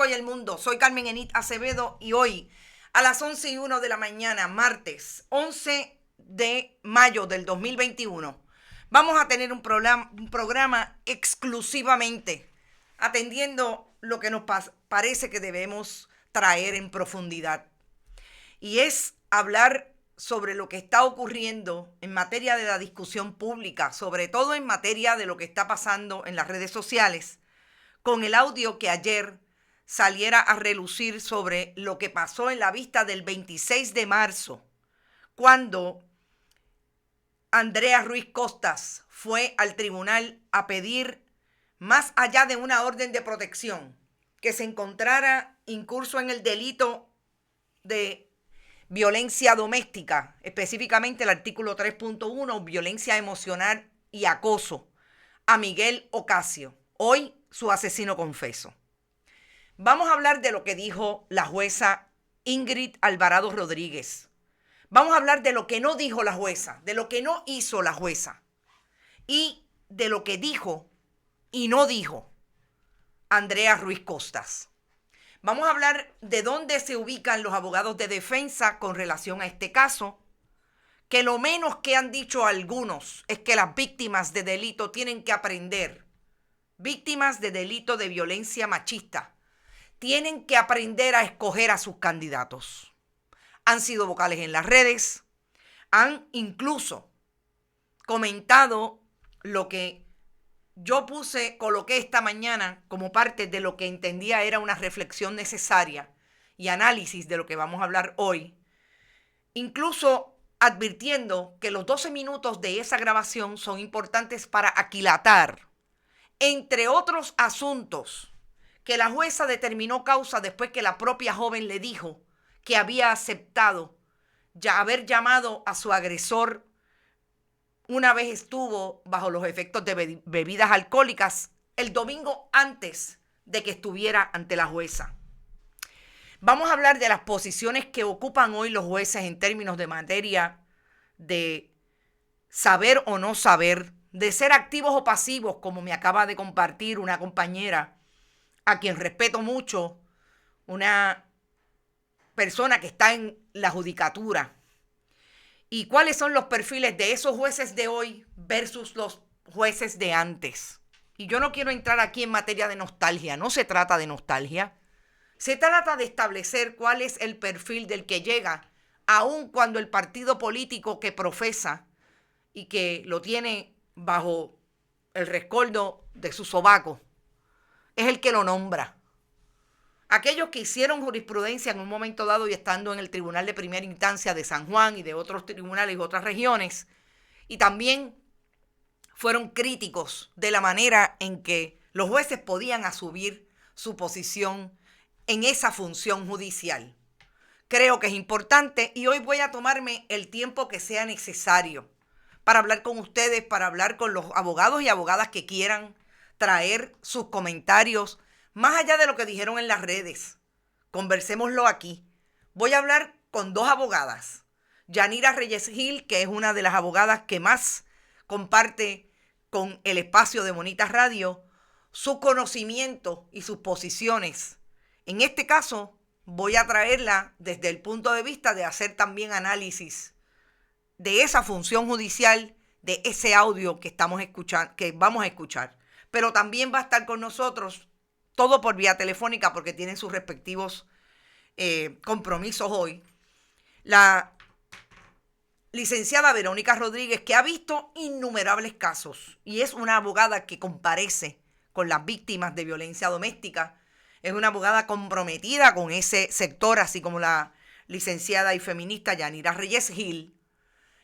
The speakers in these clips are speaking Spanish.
Rico y el mundo. Soy Carmen Enit Acevedo y hoy a las 11:01 de la mañana, martes 11 de mayo del 2021, vamos a tener un programa exclusivamente atendiendo lo que nos parece que debemos traer en profundidad. Y es hablar sobre lo que está ocurriendo en materia de la discusión pública, sobre todo en materia de lo que está pasando en las redes sociales, con el audio que ayer saliera a relucir sobre lo que pasó en la vista del 26 de marzo, cuando Andrea Ruiz Costas fue al tribunal a pedir, más allá de una orden de protección, que se encontrara incurso en el delito de violencia doméstica, específicamente el artículo 3.1, violencia emocional y acoso, a Miguel Ocasio, hoy su asesino confeso. Vamos a hablar de lo que dijo la jueza Ingrid Alvarado Rodríguez. Vamos a hablar de lo que no dijo la jueza, de lo que no hizo la jueza y de lo que dijo y no dijo Andrea Ruiz Costas. Vamos a hablar de dónde se ubican los abogados de defensa con relación a este caso, que lo menos que han dicho algunos es que las víctimas de delito tienen que aprender, víctimas de delito de violencia machista, tienen que aprender a escoger a sus candidatos. Han sido vocales en las redes, han incluso comentado lo que yo coloqué esta mañana como parte de lo que entendía era una reflexión necesaria y análisis de lo que vamos a hablar hoy, incluso advirtiendo que los 12 minutos de esa grabación son importantes para aquilatar, entre otros asuntos, que la jueza determinó causa después que la propia joven le dijo que había aceptado ya haber llamado a su agresor una vez estuvo bajo los efectos de bebidas alcohólicas el domingo antes de que estuviera ante la jueza. Vamos a hablar de las posiciones que ocupan hoy los jueces en términos de materia de saber o no saber, de ser activos o pasivos, como me acaba de compartir una compañera a quien respeto mucho, una persona que está en la judicatura. ¿Y cuáles son los perfiles de esos jueces de hoy versus los jueces de antes? Y yo no quiero entrar aquí en materia de nostalgia, no se trata de nostalgia. Se trata de establecer cuál es el perfil del que llega, aun cuando el partido político que profesa y que lo tiene bajo el rescoldo de su sobaco es el que lo nombra. Aquellos que hicieron jurisprudencia en un momento dado y estando en el Tribunal de Primera Instancia de San Juan y de otros tribunales y otras regiones, y también fueron críticos de la manera en que los jueces podían asumir su posición en esa función judicial. Creo que es importante y hoy voy a tomarme el tiempo que sea necesario para hablar con ustedes, para hablar con los abogados y abogadas que quieran traer sus comentarios más allá de lo que dijeron en las redes. Conversémoslo aquí. Voy a hablar con dos abogadas. Yanira Reyes Gil, que es una de las abogadas que más comparte con el espacio de Bonita Radio su conocimiento y sus posiciones. En este caso, voy a traerla desde el punto de vista de hacer también análisis de esa función judicial, de ese audio que estamos escuchando, que vamos a escuchar. Pero también va a estar con nosotros, todo por vía telefónica porque tienen sus respectivos compromisos hoy, la licenciada Verónica Rodríguez, que ha visto innumerables casos y es una abogada que comparece con las víctimas de violencia doméstica. Es una abogada comprometida con ese sector, así como la licenciada y feminista Yanira Reyes Gil.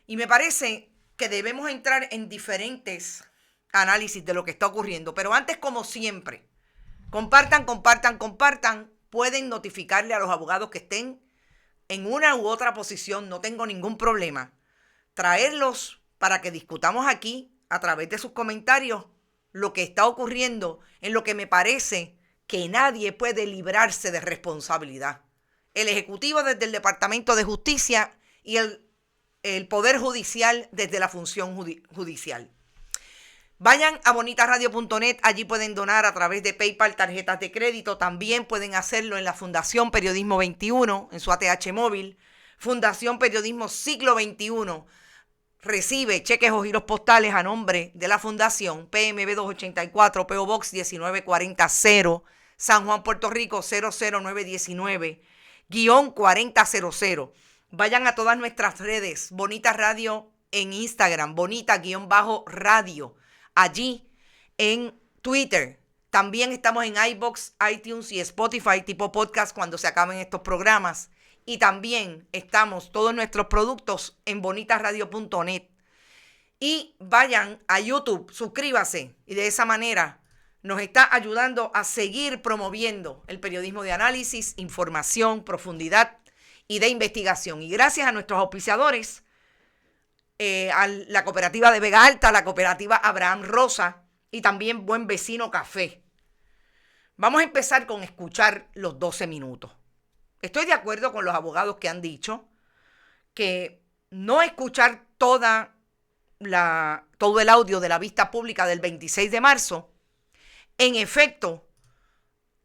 Y me parece que debemos entrar en diferentes análisis de lo que está ocurriendo. Pero antes, como siempre, compartan. Pueden notificarle a los abogados que estén en una u otra posición. No tengo ningún problema. Traerlos para que discutamos aquí a través de sus comentarios lo que está ocurriendo en lo que me parece que nadie puede librarse de responsabilidad. El Ejecutivo desde el Departamento de Justicia y el Poder Judicial desde la función judicial. Vayan a bonitasradio.net, allí pueden donar a través de PayPal, tarjetas de crédito, también pueden hacerlo en la Fundación Periodismo 21, en su ATH móvil. Fundación Periodismo Siglo XXI recibe cheques o giros postales a nombre de la Fundación PMB 284, PO Box 19400, San Juan, Puerto Rico 00919-4000. Vayan a todas nuestras redes, Bonita Radio en Instagram, Bonita-Radio, allí en Twitter. También estamos en iVoox, iTunes y Spotify tipo podcast cuando se acaben estos programas. Y también estamos todos nuestros productos en bonitasradio.net. Y vayan a YouTube, suscríbase y de esa manera nos está ayudando a seguir promoviendo el periodismo de análisis, información, profundidad y de investigación. Y gracias a nuestros auspiciadores, a la cooperativa de Vega Alta, la cooperativa Abraham Rosa y también Buen Vecino Café. Vamos a empezar con escuchar los 12 minutos. Estoy de acuerdo con los abogados que han dicho que no escuchar todo el audio de la vista pública del 26 de marzo, en efecto,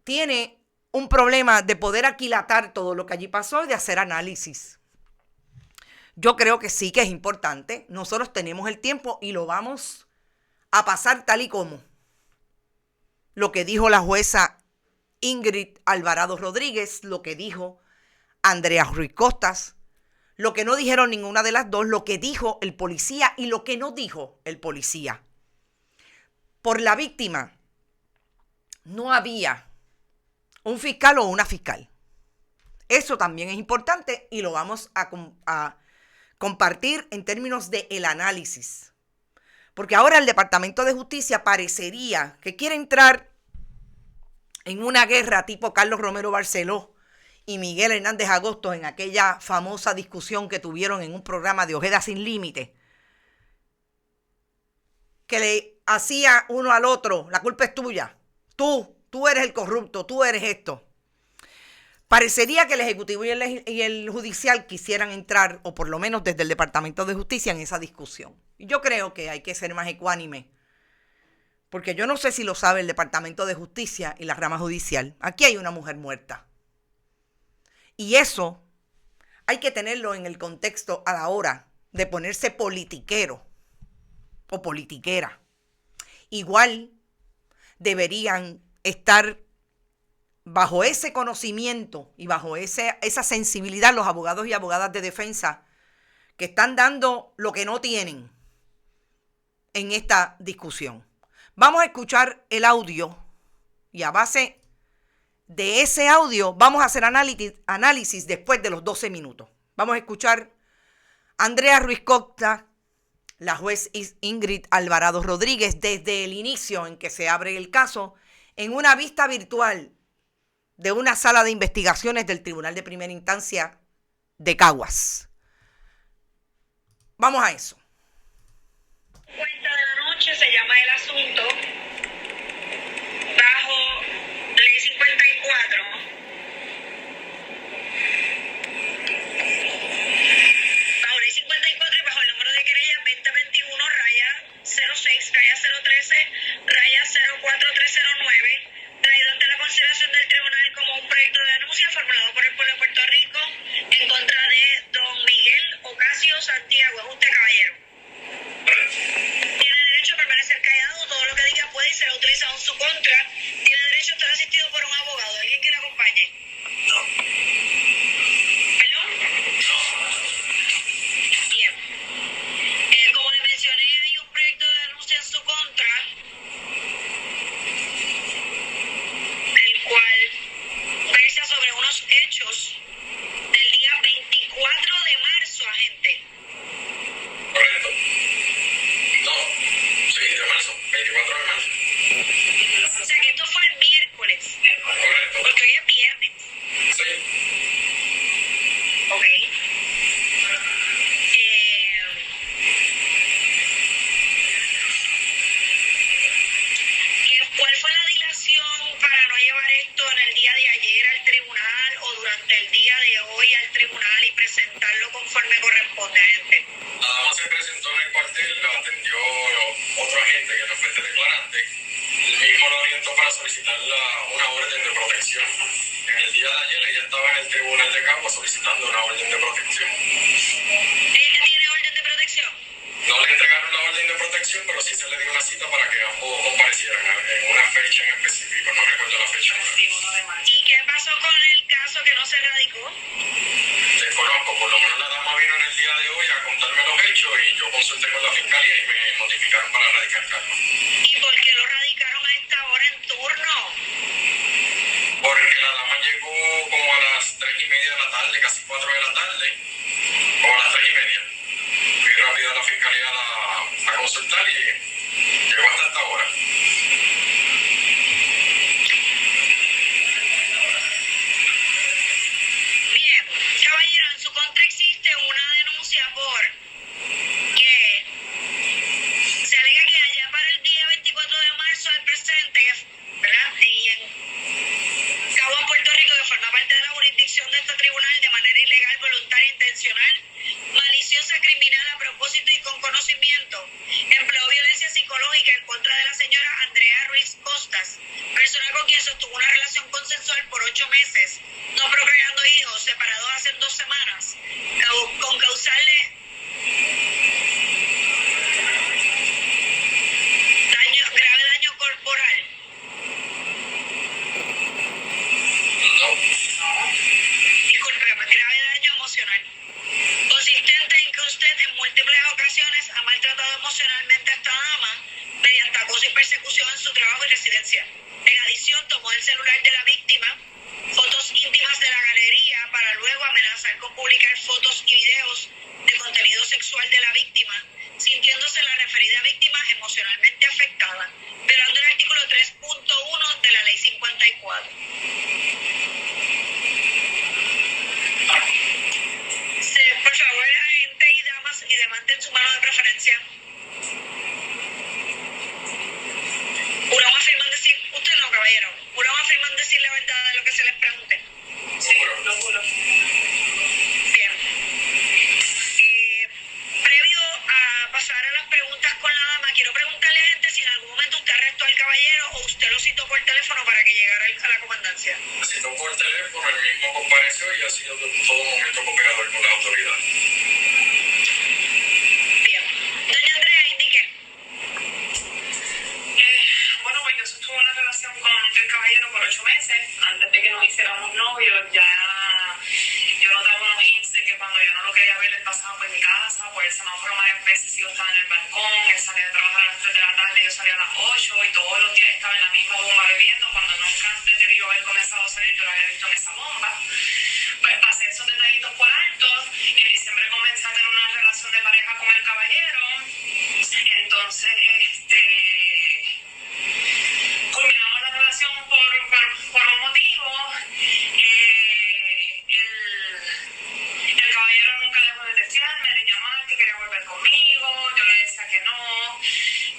tiene un problema de poder aquilatar todo lo que allí pasó y de hacer análisis. Yo creo que sí que es importante. Nosotros tenemos el tiempo y lo vamos a pasar tal y como lo que dijo la jueza Ingrid Alvarado Rodríguez, lo que dijo Andrea Ruiz Costas, lo que no dijeron ninguna de las dos, lo que dijo el policía y lo que no dijo el policía. Por la víctima no había un fiscal o una fiscal. Eso también es importante y lo vamos a compartir en términos de el análisis. Porque ahora el Departamento de Justicia parecería que quiere entrar en una guerra tipo Carlos Romero Barceló y Miguel Hernández Agosto en aquella famosa discusión que tuvieron en un programa de Ojeda Sin Límite, que le hacía uno al otro, la culpa es tuya, tú eres el corrupto, tú eres esto. Parecería que el Ejecutivo y el Judicial quisieran entrar, o por lo menos desde el Departamento de Justicia, en esa discusión. Y yo creo que hay que ser más ecuánime, porque yo no sé si lo sabe el Departamento de Justicia y la rama judicial. Aquí hay una mujer muerta. Y eso hay que tenerlo en el contexto a la hora de ponerse politiquero o politiquera. Igual deberían estar bajo ese conocimiento y bajo esa sensibilidad los abogados y abogadas de defensa que están dando lo que no tienen en esta discusión. Vamos a escuchar el audio y a base de ese audio vamos a hacer análisis después de los 12 minutos. Vamos a escuchar a Andrea Ruiz Costas, la juez Ingrid Alvarado Rodríguez, desde el inicio en que se abre el caso, en una vista virtual de una sala de investigaciones del Tribunal de Primera Instancia de Caguas. Vamos a eso. 50 de la noche se llama el asunto bajo ley 54. Bajo ley 54 y bajo el número de querella 2021-06-06-04-309, traído ante la consideración del tribunal como un proyecto de denuncia formulado por el pueblo de Puerto Rico en contra de don Miguel Ocasio Santiago. Es usted, caballero. Tiene derecho a permanecer callado, todo lo que diga puede y será utilizado en su contra. Tiene derecho a estar asistido por un abogado. ¿Alguien quiere declarante, que no fue este declarante, el mismo lo orientó para solicitar una orden de protección. En el día de ayer ella estaba en el tribunal de Cagua solicitando una orden de protección. ¿Ella tiene orden de protección? No le entregaron la orden de protección, pero sí se le dio una cita para que ambos comparecieran en una fecha en específico, no recuerdo la fecha. ¿Y qué pasó con el caso que no se radicó? Desconozco, por lo menos la dama vino en el día de hoy a contarme los hechos y yo consulté con la fiscalía y me notificaron para radicar cargos. ¿Y por qué lo radicaron a esta hora en turno? Porque la dama llegó como a las 3:30 de la tarde, casi 4 de la tarde, como a las 3:30. Fui rápido a la fiscalía a consultar y llegó hasta esta hora. Bien, caballero, en su contra existe una denuncia por que se alega que allá para el día 24 de marzo del presente, ¿verdad? Y en Cabo, Puerto Rico, que forma parte de la jurisdicción de este tribunal de manera ilegal, voluntaria, intencional, maliciosa, criminal, a propósito y con conocimiento, empleó violencia psicológica en contra de la señora Andrea Ruiz Costas, persona con quien sostuvo una relación consensual por 8 meses, no procreando hijos, separados hace 2 semanas, con causarle grave daño corporal. No. Discúlpeme, grave daño emocional. Consistente en que usted en múltiples ocasiones ha maltratado emocionalmente a esta dama mediante acoso y persecución en su trabajo y residencia. En adición, tomó el celular de la víctima fotos íntimas de la galería para luego amenazar con publicar fotos y videos de contenido sexual de la víctima, sintiéndose la referida víctima emocionalmente afectada, violando el artículo 3.1 de la Ley 54. Por favor, agente y damas, y levanten su mano de preferencia. ¿Juramos afirman decir, usted no, caballero, juramos afirman decir la verdad de lo que se les pregunte? Sí, lo juro. Bien. Previo a pasar a las preguntas con la dama, quiero preguntarle a gente si en algún momento usted arrestó al caballero o usted lo citó por teléfono para que llegara a la comandancia. Me citó por teléfono, el mismo compareció y ha sido en todo momento cooperador con la autoridad. Bien. Doña Andrea, indique. Bueno, pues yo sostuve una relación con el caballero por 8 meses. Antes de que nos hiciéramos novios, ya yo notaba unos hints de que cuando yo no lo quería ver, él pasaba por mi casa, por el semáforo varias veces, yo estaba en el balcón, él salía de trabajar a las 3 de la tarde, yo salía a las 8 y todos los días estaba en la misma bomba bebiendo, cuando nunca antes de yo haber comenzado a salir, yo lo había visto en esa bomba. Pues pasé esos detallitos por alto. En diciembre comencé a tener una relación de pareja con el caballero. Entonces, culminamos la relación por un motivo. El caballero nunca dejó de desearme, de llamar, que quería volver conmigo. Yo le decía que no.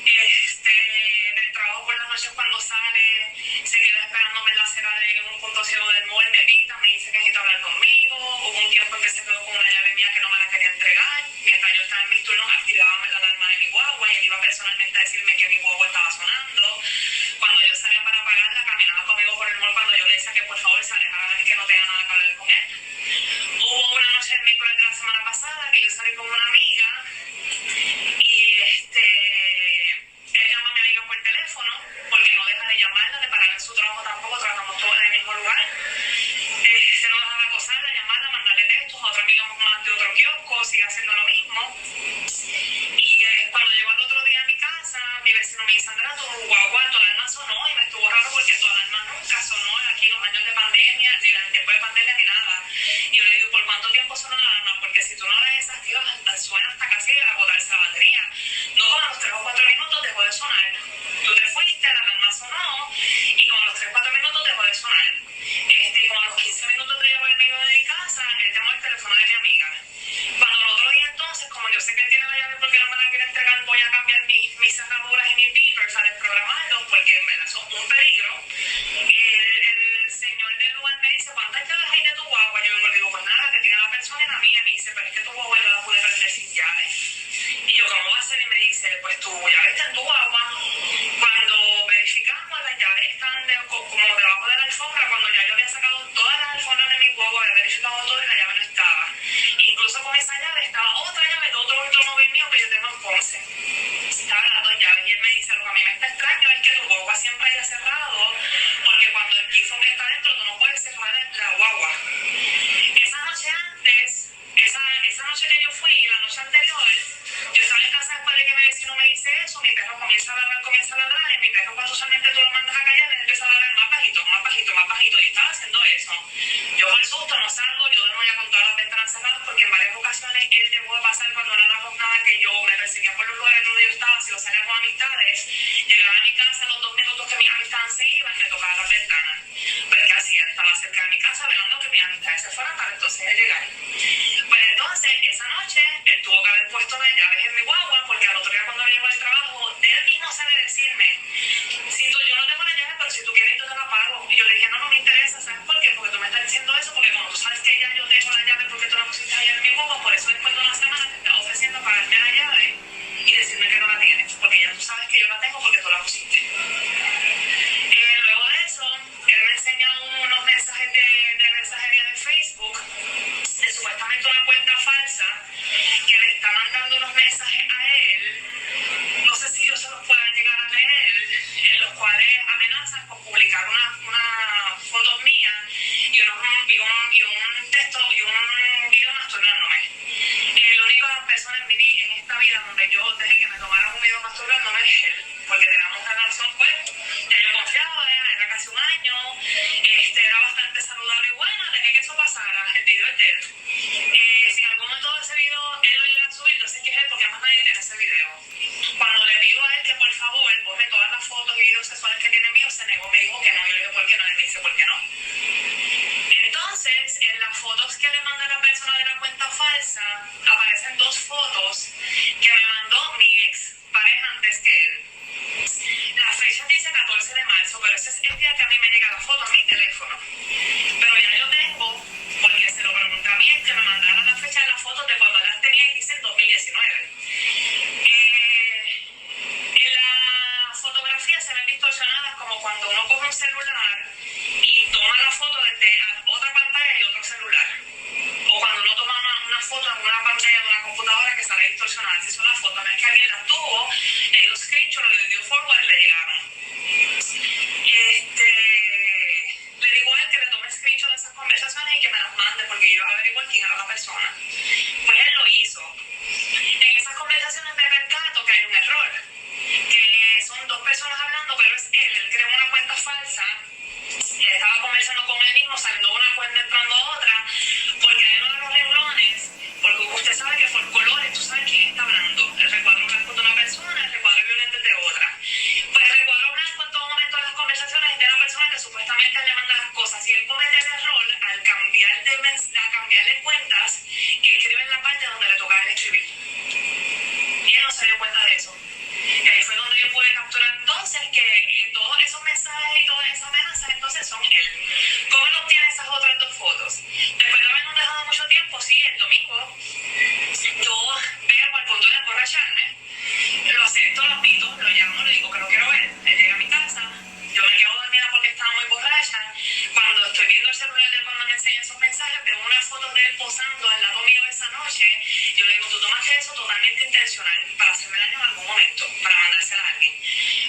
En el trabajo por las noches cuando sale, se queda esperándome en la acera de un punto ciego del mall, me pita, me dice que necesita hablar conmigo. Hubo un tiempo en que se quedó con una llave mía que no me la quería entregar. Mientras yo estaba en mis turnos, activaba la alarma de mi guagua y él iba personalmente a decirme que mi guagua estaba sonando. Cuando yo salía para apagarla, caminaba conmigo por el mall cuando yo le decía que por favor se alejara y que no tenía nada que hablar con él. Hubo una noche el miércoles de la semana pasada que yo salí con una amiga y él llama a mi amiga por teléfono porque no deja de llamarla, de parar en su trabajo tampoco, trabajamos todos en el mismo lugar. Se no deja de acosarla, llamarla, mandarle textos a otra amiga más de otro kiosco, sigue haciendo lo mismo. Y cuando llegó el otro día a mi casa, mi vecino me dice, Andrea, tu guagua, tu alarma sonó, y me estuvo raro porque tu alarma nunca sonó aquí en los años de pandemia, ni en el tiempo de pandemia ni nada. Y yo le digo, ¿por cuánto tiempo sonó la alarma? Porque si tú no la desactivas, suena hasta casi agotarse la batería. No, como a los 3 o 4 minutos dejó de sonar. Tú te fuiste, la alarma sonó, y como a los 3 o 4 minutos dejó de sonar. Y como a los 15 minutos de yo haberme ido de mi casa, él llamó el teléfono de mi amiga. Cuando el otro día entonces, como yo sé que él tiene la llave porque no me la quiere entregar, voy a cambiar mis cerraduras y mis beepers, a desprogramarlos, porque en verdad son un peligro. El señor del lugar me dice, ¿cuántas llaves hay de tu guagua? Yo le digo, pues nada, que tiene la persona y la mía. Me dice, pero es que tu guagua yo la pude prender sin llave. Y yo, ¿cómo va a ser? Y me dice, pues tu llave está en tu guagua. 11. Estaba las 2 llaves y él me dice, lo que a mí me está extraño es que tu guagua siempre haya cerrado, porque cuando el tifón está dentro tú no puedes cerrar la guagua. Esa noche antes, esa noche que yo fui, la noche anterior, yo estaba en casa después de que mi vecino me dice eso, mi perro comienza a ladrar, y mi perro cuando usualmente tú lo mandas a callar, él empieza a ladrar más bajito, más bajito, más bajito, y estaba haciendo eso. Yo por el susto no salgo, yo duermo ya con todas las ventanas cerradas, porque en varias ocasiones él llegó a pasar cuando no éramos nada, que yo me perseguía por los lugares donde yo estaba, si lo salía con amistades, llegaba a mi casa en los 2 minutos que mis amistades se iban, me tocaba las ventanas. Pues, ¿qué hacía? Estaba cerca de mi casa velando que mis amistades se fueran para entonces él llegar. Pues entonces, esa noche, él tuvo que haber puesto las llaves en mi guagua, porque al otro día cuando llegó al trabajo, de él mismo sabe decirme, yo no tengo la llave, pero si tú quieres yo te la pago. Y yo le dije, no me interesa, ¿sabes por qué? Porque tú me estás diciendo eso, porque como tú sabes que ya yo tengo la llave porque tú la pusiste ahí en mi guagua, por eso después de una semana te estás ofreciendo pagarme la llave y decirme que no la tienes, porque ya tú sabes que yo la tengo porque tú la pusiste. Luego de eso, él me enseña unos mensajes de mensajería de Facebook, de supuestamente una cuenta falsa, que le está mandando unos mensajes a él, no sé si yo se los pueda llegar a leer, en los cuales amenazan con publicar una foto mía y un texto y un video masturbándome. La única persona en esta vida donde yo dejé que me tomaran un video masturbándome es él, porque teníamos una relación, pues, ya yo confiaba, era casi un año, era bastante saludable y buena, dejé que eso pasara, el video es de él. Si en algún momento de ese video él lo llega a subir, yo sé que es él porque más nadie tiene ese video. Cuando le pido a él que por favor borre todas las fotos y videos sexuales que tiene mío, se negó, me dijo que no, yo le dije ¿por qué no? Él me dice ¿por qué no? Entonces, en las fotos que le manda la persona de la cuenta falsa, aparecen 2 fotos que me mandó mi ex pareja antes que él. La fecha dice 14 de marzo, pero ese es el día que a mí me llega la foto a mi teléfono. Pero ya yo tengo, porque se lo pregunté a mi ex que me mandara la fecha de las fotos de cuando las tenía y dice en 2019. En la fotografía se ven distorsionadas como cuando uno coge un celular y toma la foto desde otra pantalla y otro celular. O cuando uno toma una foto en una pantalla de una computadora que sale distorsionada. Si son las fotos, no es que alguien las tuvo, le dio screenshot, le dio forward y le llegaron. Le digo a él que le tome screenshot de esas conversaciones y que me las mande porque yo iba a averiguar quién era la persona. Pues él lo hizo. En esas conversaciones me percato que hay un error, que son 2 personas hablando, pero es él creó una cuenta falsa. Estaba conversando con él mismo, saliendo de una cuenta, entrando a otra, porque hay uno de los renglones, porque usted sabe que por colores tú sabes quién está hablando. El recuadro blanco de una persona, el recuadro violento es de otra. Pues el recuadro blanco en todo momento de las conversaciones es de una persona que supuestamente le manda las cosas, y él comete el error al cambiarle cuentas que escribe en la parte donde le tocaba el escribir. Y él no se dio cuenta de eso. Y ahí fue donde yo pude capturar entonces que todos esos mensajes y todas esas amenazas entonces son él. ¿Cómo él obtiene esas otras 2 fotos? Después de habernos dejado mucho tiempo, sí, el domingo, yo veo al punto de emborracharme, lo acepto, lo invito, lo llamo, le digo que lo quiero ver. Él llega a mi casa, yo me quedo dormida porque estaba muy borracha. Cuando estoy viendo el celular de él, cuando me enseña esos mensajes, veo una foto de él posando al lado mío esa noche. Yo le digo, tú tomaste eso totalmente intencional para hacerme daño en algún momento, para mandársela a alguien.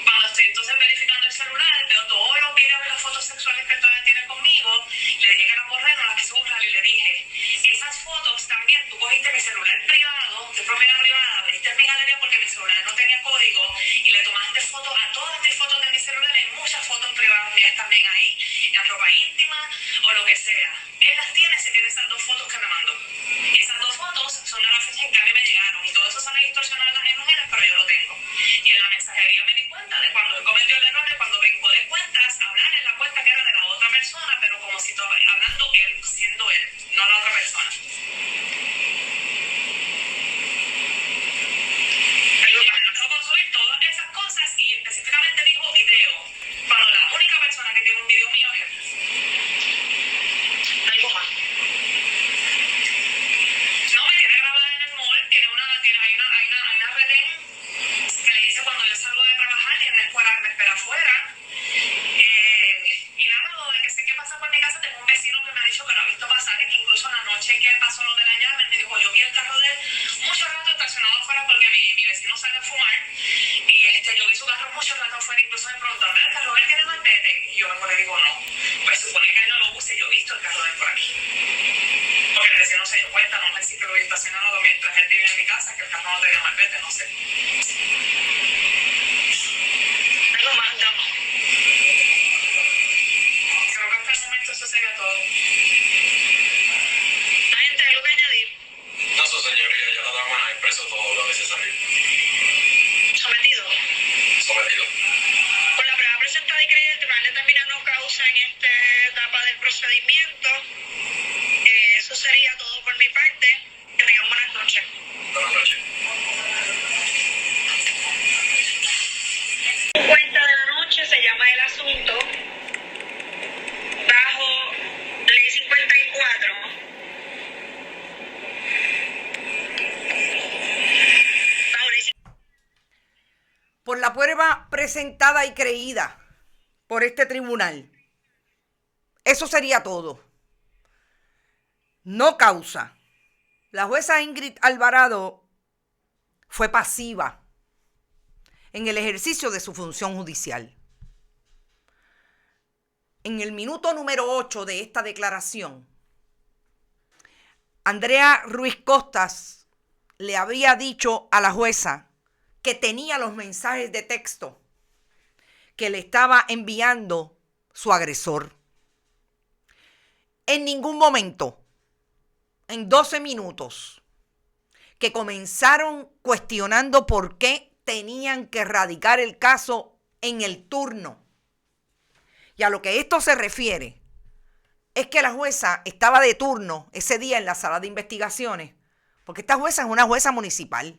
Cuando estoy entonces verificando el celular, veo todos los videos y las fotos sexuales que él todavía tiene conmigo. Le dije que las borré, no las quise borrar, y le dije, esas fotos también, tú cogiste mi celular privado, de propiedad privada, abriste mi galería porque mi celular no tenía código, y le tomaste fotos a todas mis fotos de mi celular, hay muchas fotos privadas mías también ahí, en ropa íntima o lo que sea. Él las tiene si tiene esas 2 fotos que me mandó. Esas 2 fotos son de la fecha en que a mí me llegaron, y todo eso sale distorsionado en las imágenes, pero yo lo tengo. Y en la mensajería me di cuenta de cuando él cometió el error de cuando brincó de cuentas, hablar en la cuenta que era de la otra persona, pero como si todo, hablando él, siendo él, no la otra persona. Pero me amenazó con subir todas esas cosas y específicamente dijo video, cuando la única persona que tiene un video mío es él. No hay más. No, me tiene grabada en el mall, hay una retén que le dice cuando yo salgo de trabajar. de fumar. Y yo vi su carro mucho rato afuera, incluso me preguntaron, ¿el carro él tiene malvete? Y yo mejor le digo no. Pues supone que él no lo use, yo he visto el carro de él por aquí. Porque el vecino se dio cuenta, no sé si que lo vi estacionado mientras él vivía en mi casa, que el carro no tenía malvete, no sé. Algo más, dama. Creo que hasta el momento eso sería todo. Agente, ¿algo que añadir? No, su señoría, ya la dama ha expresó todo lo necesario. Sometido. Sometido. Por la prueba presentada y creída, el tribunal determina no causa en esta etapa del procedimiento. Eso sería todo por mi parte. Que tengan buenas noches. Buenas noches. 50 de la noche se llama el asunto bajo ley 54. Bajo ley Por la prueba presentada y creída por este tribunal. Eso sería todo. No causa. La jueza Ingrid Alvarado fue pasiva en el ejercicio de su función judicial. En el minuto número 8 de esta declaración, Andrea Ruiz Costas le había dicho a la jueza que tenía los mensajes de texto que le estaba enviando su agresor. En ningún momento, en 12 minutos, que comenzaron cuestionando por qué tenían que radicar el caso en el turno. Y a lo que esto se refiere es que la jueza estaba de turno ese día en la sala de investigaciones, porque esta jueza es una jueza municipal.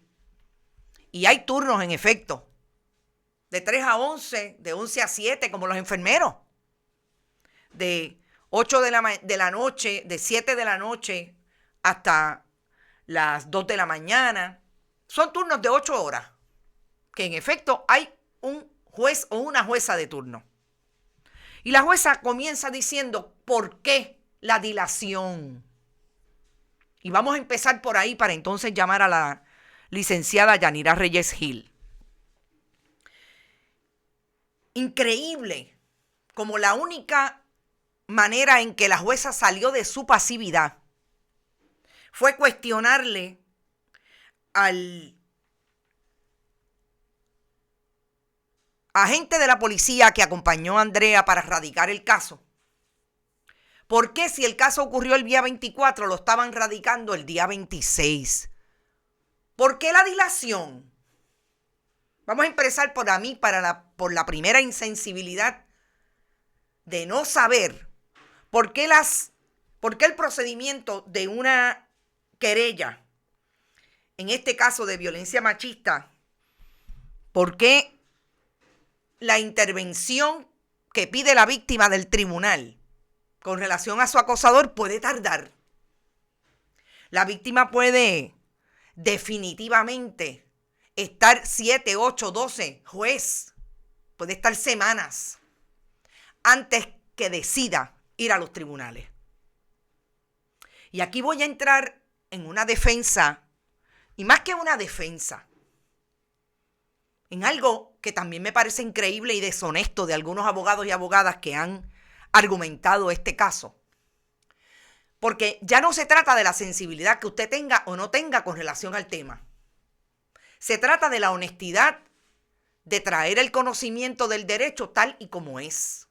Y hay turnos, en efecto, de 3 a 11, de 11 a 7, como los enfermeros, de 8 de la noche, de 7 de la noche hasta las 2 de la mañana. Son turnos de 8 horas, que en efecto hay un juez o una jueza de turno. Y la jueza comienza diciendo, ¿por qué la dilación? Y vamos a empezar por ahí para entonces llamar a la licenciada Yanira Reyes Gil. Increíble como la única manera en que la jueza salió de su pasividad fue cuestionarle al agente de la policía que acompañó a Andrea para radicar el caso. ¿Por qué si el caso ocurrió el día 24 lo estaban radicando el día 26? ¿Por qué la dilación? Vamos a empezar por la primera insensibilidad de no saber por qué el procedimiento de una querella, en este caso de violencia machista, por qué la intervención que pide la víctima del tribunal con relación a su acosador puede tardar. La víctima puede definitivamente estar 7, 8, 12, juez, puede estar semanas antes que decida ir a los tribunales. Y aquí voy a entrar en una defensa, y más que una defensa, en algo que también me parece increíble y deshonesto de algunos abogados y abogadas que han argumentado este caso. Porque ya no se trata de la sensibilidad que usted tenga o no tenga con relación al tema. Se trata de la honestidad de traer el conocimiento del derecho tal y como es.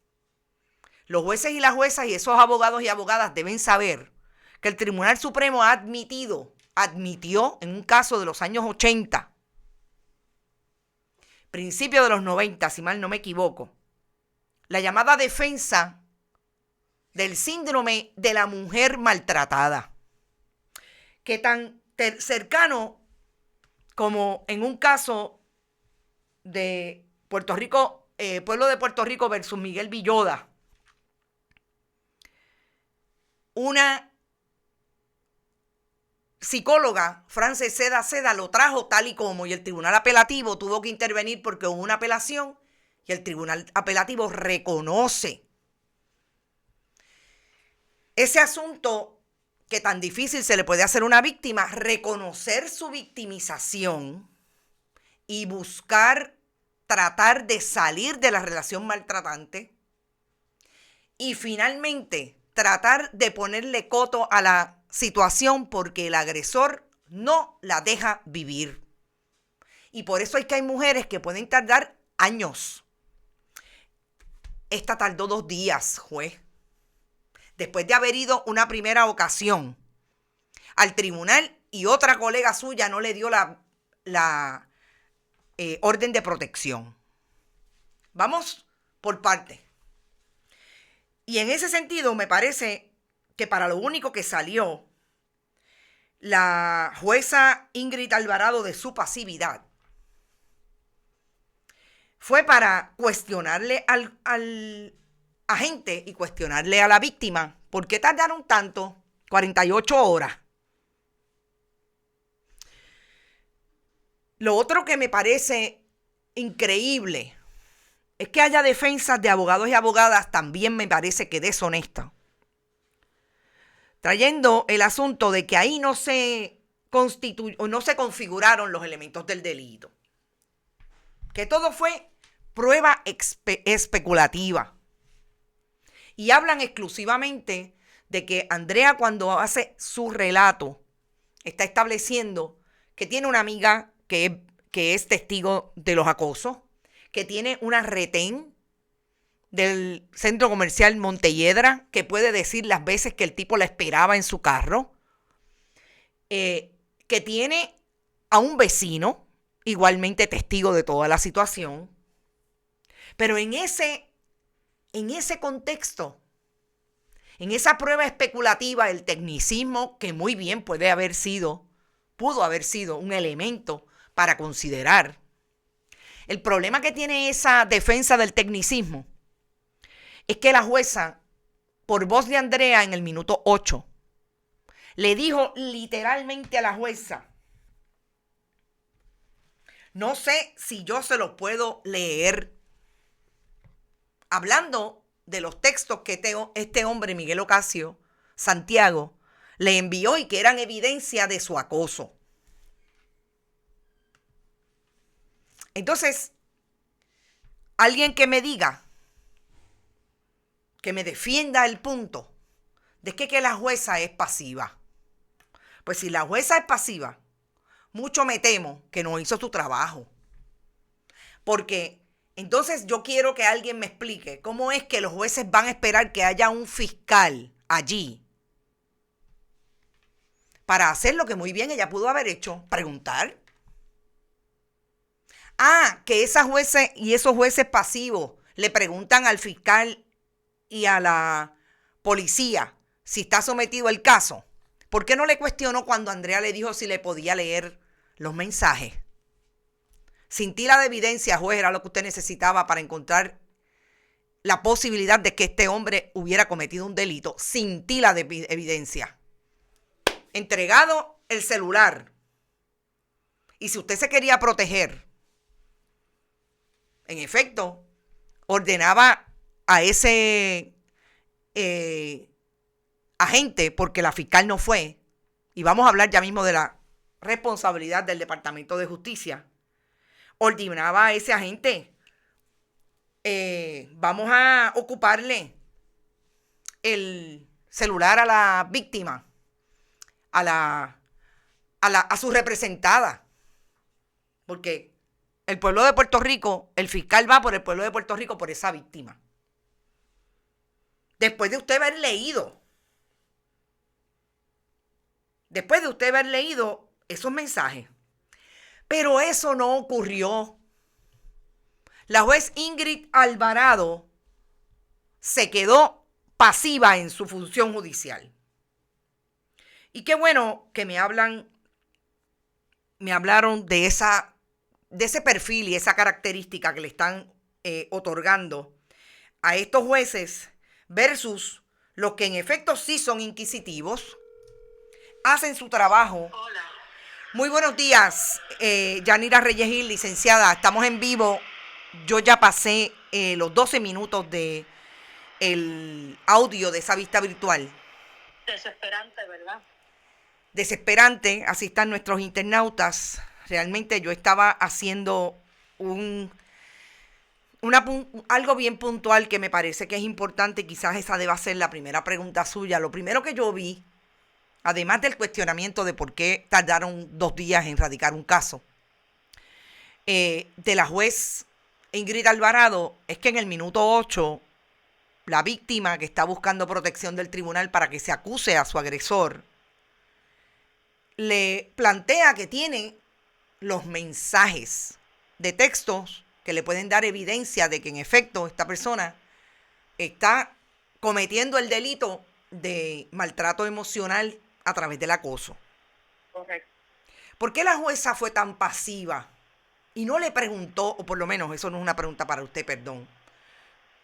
Los jueces y las juezas y esos abogados y abogadas deben saber que el Tribunal Supremo admitió en un caso de los años 80, principio de los 90, si mal no me equivoco, la llamada defensa del síndrome de la mujer maltratada, que tan cercano como en un caso de Puerto Rico, pueblo de Puerto Rico versus Miguel Villoda, una psicóloga, Frances Seda, lo trajo tal y como, y el tribunal apelativo tuvo que intervenir porque hubo una apelación y el tribunal apelativo reconoce ese asunto que tan difícil se le puede hacer a una víctima, reconocer su victimización y buscar tratar de salir de la relación maltratante y finalmente tratar de ponerle coto a la situación porque el agresor no la deja vivir. Y por eso es que hay mujeres que pueden tardar años. Esta tardó 2 días, juez. Después de haber ido una primera ocasión al tribunal y otra colega suya no le dio la orden de protección. Vamos por partes. Y en ese sentido me parece que para lo único que salió la jueza Ingrid Alvarado de su pasividad fue para cuestionarle al agente y cuestionarle a la víctima. ¿Por qué tardaron tanto? 48 horas. Lo otro que me parece increíble es que haya defensas de abogados y abogadas, también me parece que deshonesta. Trayendo el asunto de que ahí no se configuraron los elementos del delito. Que todo fue prueba especulativa. Y hablan exclusivamente de que Andrea, cuando hace su relato, está estableciendo que tiene una amiga que es testigo de los acosos, que tiene una retén del centro comercial Montelledra, que puede decir las veces que el tipo la esperaba en su carro, que tiene a un vecino, igualmente testigo de toda la situación, pero en ese contexto, en esa prueba especulativa, el tecnicismo, que muy bien pudo haber sido un elemento para considerar. El problema que tiene esa defensa del tecnicismo es que la jueza, por voz de Andrea en el minuto 8, le dijo literalmente a la jueza, no sé si yo se lo puedo leer, hablando de los textos que este hombre, Miguel Ocasio Santiago, le envió y que eran evidencia de su acoso. Entonces, alguien que me diga, que me defienda el punto de que la jueza es pasiva. Pues si la jueza es pasiva, mucho me temo que no hizo su trabajo. Porque entonces yo quiero que alguien me explique cómo es que los jueces van a esperar que haya un fiscal allí para hacer lo que muy bien ella pudo haber hecho, preguntar. Que esas jueces y esos jueces pasivos le preguntan al fiscal y a la policía si está sometido el caso. ¿Por qué no le cuestionó cuando Andrea le dijo si le podía leer los mensajes? Cintila de evidencia, juez, era lo que usted necesitaba para encontrar la posibilidad de que este hombre hubiera cometido un delito. Cintila de evidencia. Entregado el celular. Y si usted se quería proteger, en efecto, ordenaba a ese agente, porque la fiscal no fue, y vamos a hablar ya mismo de la responsabilidad del Departamento de Justicia, ordenaba a ese agente, vamos a ocuparle el celular a la víctima, a su representada, porque el pueblo de Puerto Rico, el fiscal va por el pueblo de Puerto Rico por esa víctima. Después de usted haber leído esos mensajes. Pero eso no ocurrió. La juez Ingrid Alvarado se quedó pasiva en su función judicial. Y qué bueno que me hablaron de ese perfil y esa característica que le están otorgando a estos jueces versus los que en efecto sí son inquisitivos, hacen su trabajo. Hola. Muy buenos días, Yanira Reyes Gil, licenciada. Estamos en vivo. Yo ya pasé los 12 minutos de el audio de esa vista virtual. Desesperante, ¿verdad? Desesperante, así están nuestros internautas realmente yo estaba haciendo algo bien puntual que me parece que es importante. Quizás esa deba ser la primera pregunta suya. Lo primero que yo vi, además del cuestionamiento de por qué tardaron 2 días en radicar un caso, de la juez Ingrid Alvarado, es que en el minuto 8, la víctima que está buscando protección del tribunal para que se acuse a su agresor, le plantea que tiene los mensajes de textos que le pueden dar evidencia de que en efecto esta persona está cometiendo el delito de maltrato emocional a través del acoso. Correcto. ¿Por qué la jueza fue tan pasiva y no le preguntó, o por lo menos eso no es una pregunta para usted, perdón?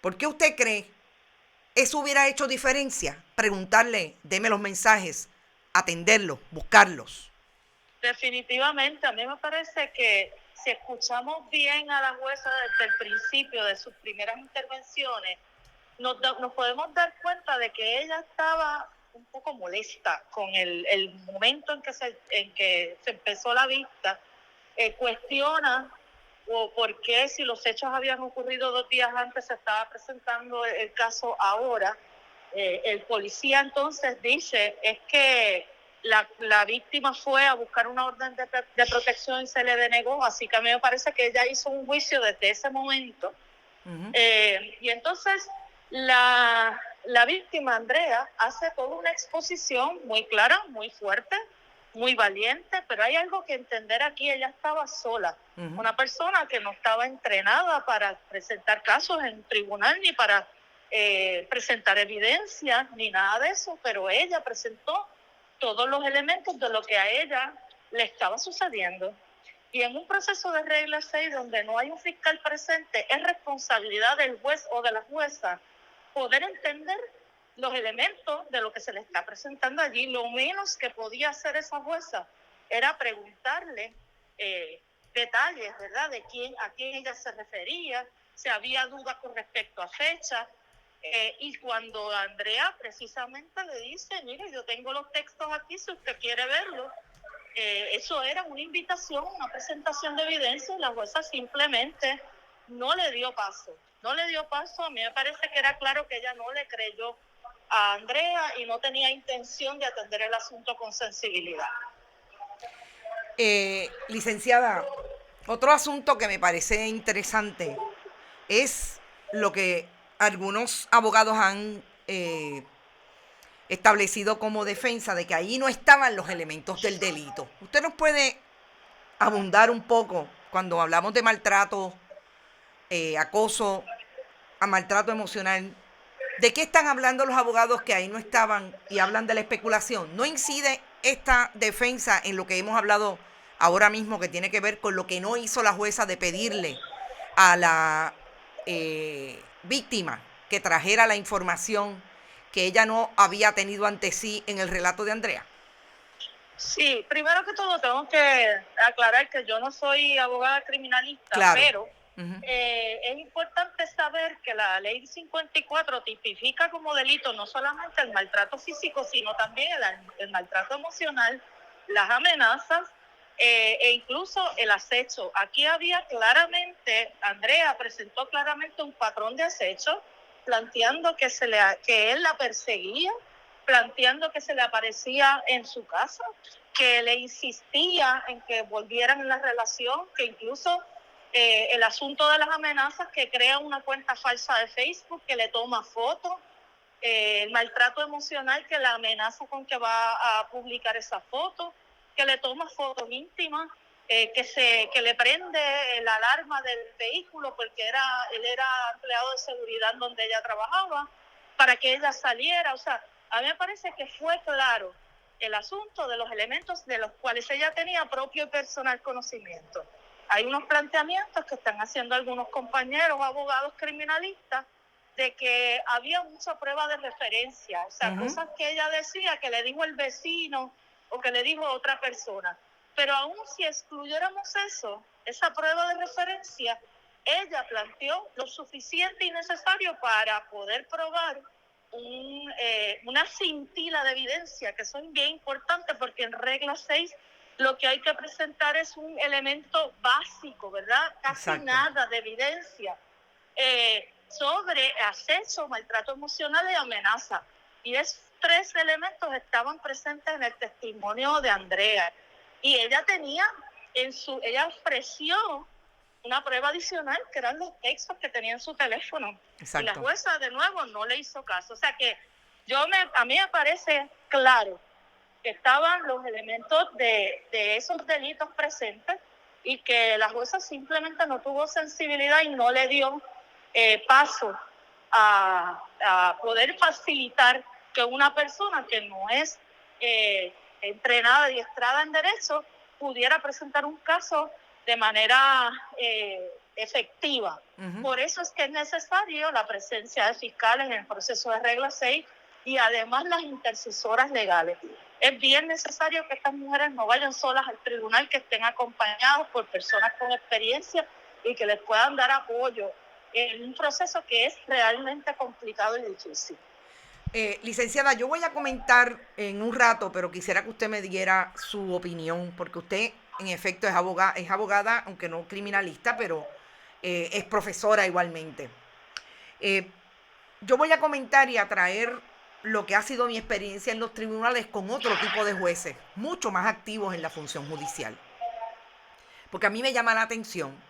¿Por qué usted cree eso hubiera hecho diferencia? Preguntarle, deme los mensajes, atenderlos, buscarlos. Definitivamente, a mí me parece que si escuchamos bien a la jueza desde el principio de sus primeras intervenciones, nos podemos dar cuenta de que ella estaba un poco molesta con el momento en que se empezó la vista. Cuestiona o por qué, si los hechos habían ocurrido 2 días antes, se estaba presentando el caso ahora. El policía entonces dice es que la víctima fue a buscar una orden de protección y se le denegó, así que a mí me parece que ella hizo un juicio desde ese momento. Uh-huh. Y entonces la víctima, Andrea, hace toda una exposición muy clara, muy fuerte, muy valiente, pero hay algo que entender aquí. Ella estaba sola, uh-huh. Una persona que no estaba entrenada para presentar casos en tribunal ni para presentar evidencia ni nada de eso, pero ella presentó todos los elementos de lo que a ella le estaba sucediendo. Y en un proceso de regla 6 donde no hay un fiscal presente, es responsabilidad del juez o de la jueza poder entender los elementos de lo que se le está presentando allí. Lo menos que podía hacer esa jueza era preguntarle detalles, ¿verdad?, de a quién ella se refería, si había dudas con respecto a fecha. Y cuando Andrea precisamente le dice, mire, yo tengo los textos aquí, si usted quiere verlos, eso era una invitación, una presentación de evidencia, y la jueza simplemente no le dio paso. A mí me parece que era claro que ella no le creyó a Andrea y no tenía intención de atender el asunto con sensibilidad. Licenciada, otro asunto que me parece interesante es lo que algunos abogados han establecido como defensa de que ahí no estaban los elementos del delito. ¿Usted nos puede abundar un poco cuando hablamos de maltrato, acoso, a maltrato emocional? ¿De qué están hablando los abogados que ahí no estaban y hablan de la especulación? ¿No incide esta defensa en lo que hemos hablado ahora mismo, que tiene que ver con lo que no hizo la jueza de pedirle a la víctima que trajera la información que ella no había tenido ante sí en el relato de Andrea? Sí, primero que todo tengo que aclarar que yo no soy abogada criminalista, claro. Pero uh-huh. Es importante saber que la ley 54 tipifica como delito no solamente el maltrato físico, sino también el maltrato emocional, las amenazas e incluso el acecho. Aquí había claramente, Andrea presentó claramente un patrón de acecho, planteando que él la perseguía, planteando que se le aparecía en su casa, que le insistía en que volvieran en la relación, que incluso el asunto de las amenazas, que crea una cuenta falsa de Facebook, que le toma fotos, el maltrato emocional, que la amenaza con que va a publicar esa foto, que le toma fotos íntimas, que le prende la alarma del vehículo porque él era empleado de seguridad donde ella trabajaba, para que ella saliera. O sea, a mí me parece que fue claro el asunto de los elementos de los cuales ella tenía propio y personal conocimiento. Hay unos planteamientos que están haciendo algunos compañeros abogados criminalistas de que había mucha prueba de referencia, o sea, uh-huh. Cosas que ella decía que le dijo el vecino o que le dijo otra persona. Pero aún si excluyéramos eso, esa prueba de referencia, ella planteó lo suficiente y necesario para poder probar una cintila de evidencia, que son bien importantes porque en regla 6 lo que hay que presentar es un elemento básico, ¿verdad? Casi Exacto. nada de evidencia sobre acceso, maltrato emocional y amenaza. Y esos 3 elementos estaban presentes en el testimonio de Andrea. Y ella ella ofreció una prueba adicional, que eran los textos que tenía en su teléfono. Exacto. Y la jueza, de nuevo, no le hizo caso. O sea que a mí me parece claro que estaban los elementos de esos delitos presentes y que la jueza simplemente no tuvo sensibilidad y no le dio paso a poder facilitar que una persona que no es entrenada, adiestrada en derecho, pudiera presentar un caso de manera efectiva. Uh-huh. Por eso es que es necesario la presencia de fiscales en el proceso de regla 6 y además las intercesoras legales. Es bien necesario que estas mujeres no vayan solas al tribunal, que estén acompañadas por personas con experiencia y que les puedan dar apoyo en un proceso que es realmente complicado y difícil. Licenciada, yo voy a comentar en un rato, pero quisiera que usted me diera su opinión, porque usted en efecto es abogada, aunque no criminalista, pero es profesora igualmente. Yo voy a comentar y a traer lo que ha sido mi experiencia en los tribunales con otro tipo de jueces, mucho más activos en la función judicial. Porque a mí me llama la atención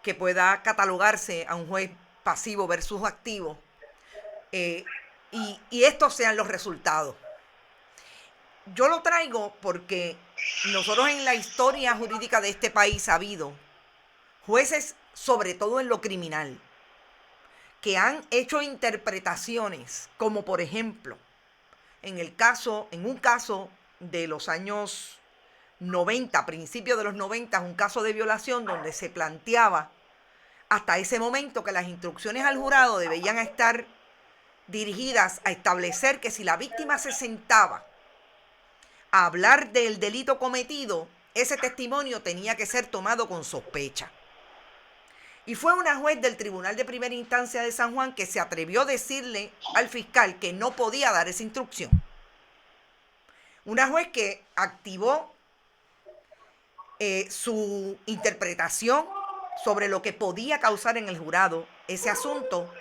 que pueda catalogarse a un juez pasivo versus activo, y estos sean los resultados. Yo lo traigo porque nosotros en la historia jurídica de este país ha habido jueces, sobre todo en lo criminal, que han hecho interpretaciones, como por ejemplo, en un caso de los años 90, principios de los 90, un caso de violación donde se planteaba hasta ese momento que las instrucciones al jurado debían estar dirigidas a establecer que si la víctima se sentaba a hablar del delito cometido, ese testimonio tenía que ser tomado con sospecha. Y fue una juez del Tribunal de Primera Instancia de San Juan que se atrevió a decirle al fiscal que no podía dar esa instrucción. Una juez que activó su interpretación sobre lo que podía causar en el jurado ese asunto,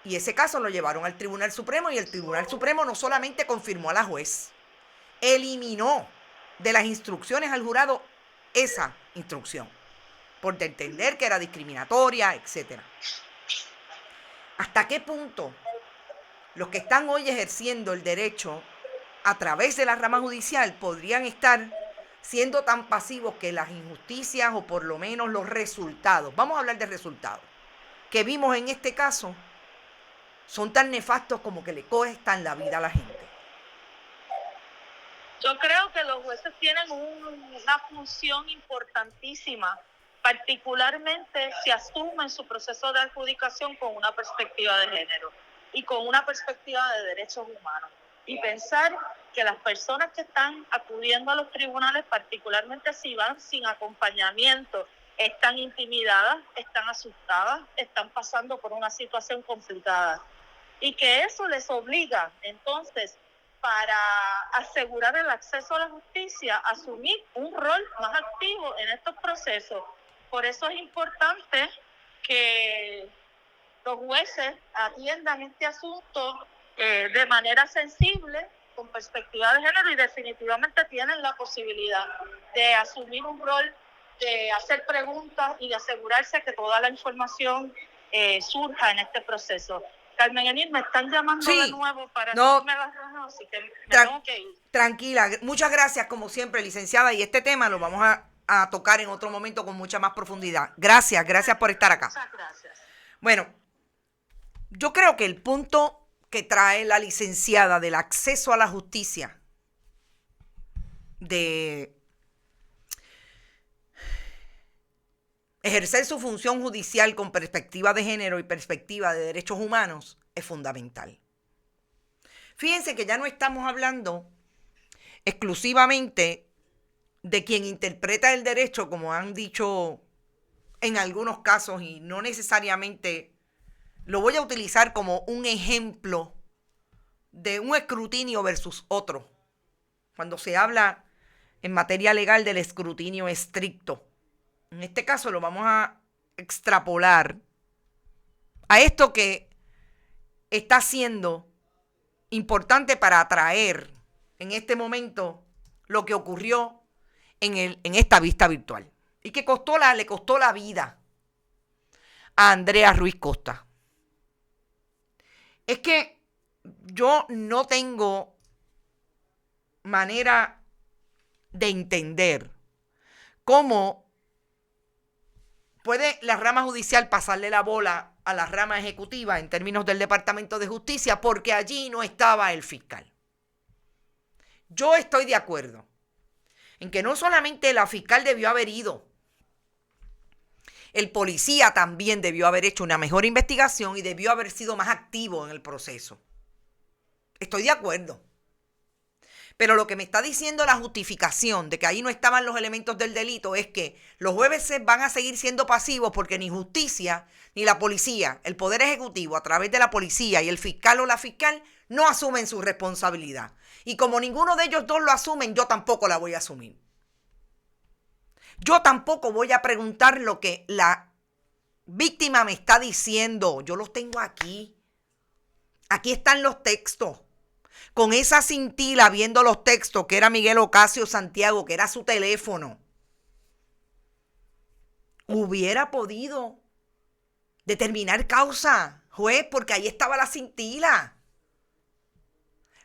y ese caso lo llevaron al Tribunal Supremo, y el Tribunal Supremo no solamente confirmó a la juez, eliminó de las instrucciones al jurado esa instrucción, por entender que era discriminatoria, etc. ¿Hasta qué punto los que están hoy ejerciendo el derecho a través de la rama judicial podrían estar siendo tan pasivos que las injusticias, o por lo menos los resultados, vamos a hablar de resultados, que vimos en este caso, son tan nefastos como que le cuestan la vida a la gente? Yo creo que los jueces tienen una función importantísima, particularmente si asumen su proceso de adjudicación con una perspectiva de género y con una perspectiva de derechos humanos. Y pensar que las personas que están acudiendo a los tribunales, particularmente si van sin acompañamiento, están intimidadas, están asustadas, están pasando por una situación complicada. Y que eso les obliga, entonces, para asegurar el acceso a la justicia, a asumir un rol más activo en estos procesos. Por eso es importante que los jueces atiendan este asunto de manera sensible, con perspectiva de género, y definitivamente tienen la posibilidad de asumir un rol, de hacer preguntas y de asegurarse que toda la información surja en este proceso. Carmen Enid, me están llamando de nuevo para decirme las razones, así que me tengo que ir. Tranquila, muchas gracias como siempre, licenciada, y este tema lo vamos a tocar en otro momento con mucha más profundidad. Gracias por estar acá. Muchas gracias. Bueno, yo creo que el punto que trae la licenciada del acceso a la justicia, de ejercer su función judicial con perspectiva de género y perspectiva de derechos humanos, es fundamental. Fíjense que ya no estamos hablando exclusivamente de quien interpreta el derecho, como han dicho en algunos casos, y no necesariamente lo voy a utilizar como un ejemplo de un escrutinio versus otro. Cuando se habla en materia legal del escrutinio estricto. En este caso lo vamos a extrapolar a esto que está siendo importante para atraer en este momento lo que ocurrió en esta vista virtual y que le costó la vida a Andrea Ruiz Costa. Es que yo no tengo manera de entender cómo puede la rama judicial pasarle la bola a la rama ejecutiva en términos del Departamento de Justicia porque allí no estaba el fiscal. Yo estoy de acuerdo en que no solamente la fiscal debió haber ido, el policía también debió haber hecho una mejor investigación y debió haber sido más activo en el proceso. Estoy de acuerdo. Pero lo que me está diciendo la justificación de que ahí no estaban los elementos del delito es que los jueces van a seguir siendo pasivos porque ni justicia ni la policía, el Poder Ejecutivo a través de la policía y el fiscal o la fiscal no asumen su responsabilidad. Y como ninguno de ellos dos lo asumen, yo tampoco la voy a asumir. Yo tampoco voy a preguntar lo que la víctima me está diciendo. Yo los tengo aquí. Aquí están los textos. Con esa cintila viendo los textos, que era Miguel Ocasio Santiago, que era su teléfono, hubiera podido determinar causa, juez, porque ahí estaba la cintila.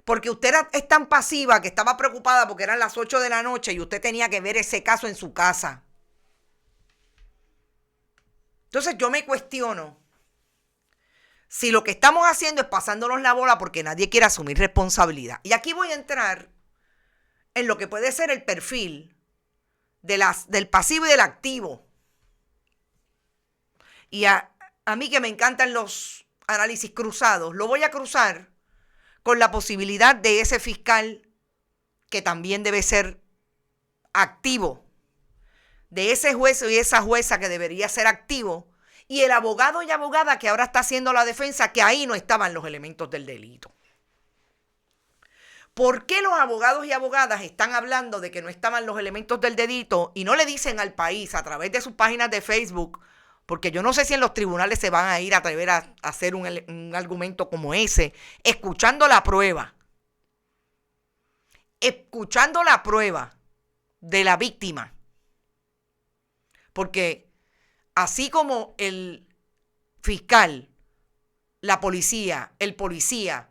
Porque usted es tan pasiva que estaba preocupada porque eran las 8 de la noche y usted tenía que ver ese caso en su casa. Entonces yo me cuestiono si lo que estamos haciendo es pasándonos la bola porque nadie quiere asumir responsabilidad. Y aquí voy a entrar en lo que puede ser el perfil del pasivo y del activo. Y a mí que me encantan los análisis cruzados, lo voy a cruzar con la posibilidad de ese fiscal que también debe ser activo, de ese juez y esa jueza que debería ser activo, y el abogado y abogada que ahora está haciendo la defensa, que ahí no estaban los elementos del delito. ¿Por qué los abogados y abogadas están hablando de que no estaban los elementos del delito y no le dicen al país a través de sus páginas de Facebook? Porque yo no sé si en los tribunales se van a ir a atrever a hacer un argumento como ese, escuchando la prueba de la víctima. Porque así como el fiscal, la policía, el policía,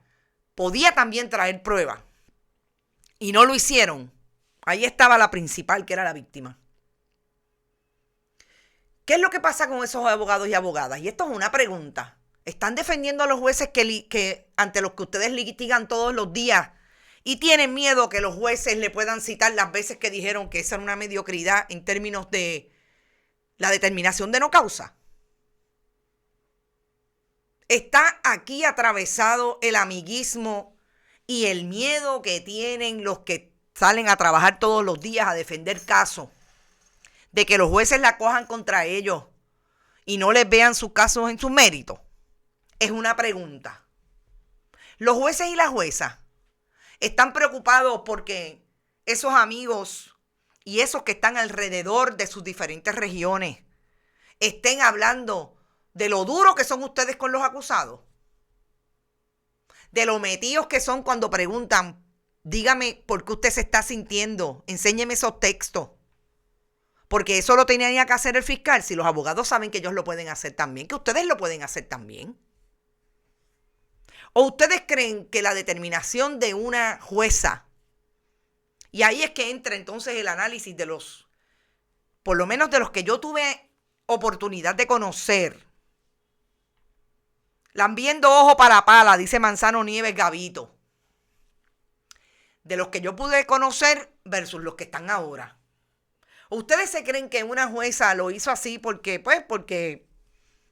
podía también traer prueba y no lo hicieron, ahí estaba la principal, que era la víctima. ¿Qué es lo que pasa con esos abogados y abogadas? Y esto es una pregunta. ¿Están defendiendo a los jueces que ante los que ustedes litigan todos los días y tienen miedo que los jueces le puedan citar las veces que dijeron que esa era una mediocridad en términos de la determinación de no causa? Está aquí atravesado el amiguismo y el miedo que tienen los que salen a trabajar todos los días a defender casos, de que los jueces la cojan contra ellos y no les vean sus casos en su mérito. Es una pregunta. Los jueces y las juezas están preocupados porque esos amigos y esos que están alrededor de sus diferentes regiones estén hablando de lo duro que son ustedes con los acusados, de lo metidos que son cuando preguntan, dígame por qué usted se está sintiendo, enséñeme esos textos. Porque eso lo tenía que hacer el fiscal, si los abogados saben que ellos lo pueden hacer también, que ustedes lo pueden hacer también. ¿O ustedes creen que la determinación de una jueza, y ahí es que entra entonces el análisis de los, por lo menos de los que yo tuve oportunidad de conocer, lambiendo ojo para pala, dice Manzano Nieves Gavito, de los que yo pude conocer versus los que están ahora? ¿Ustedes se creen que una jueza lo hizo así porque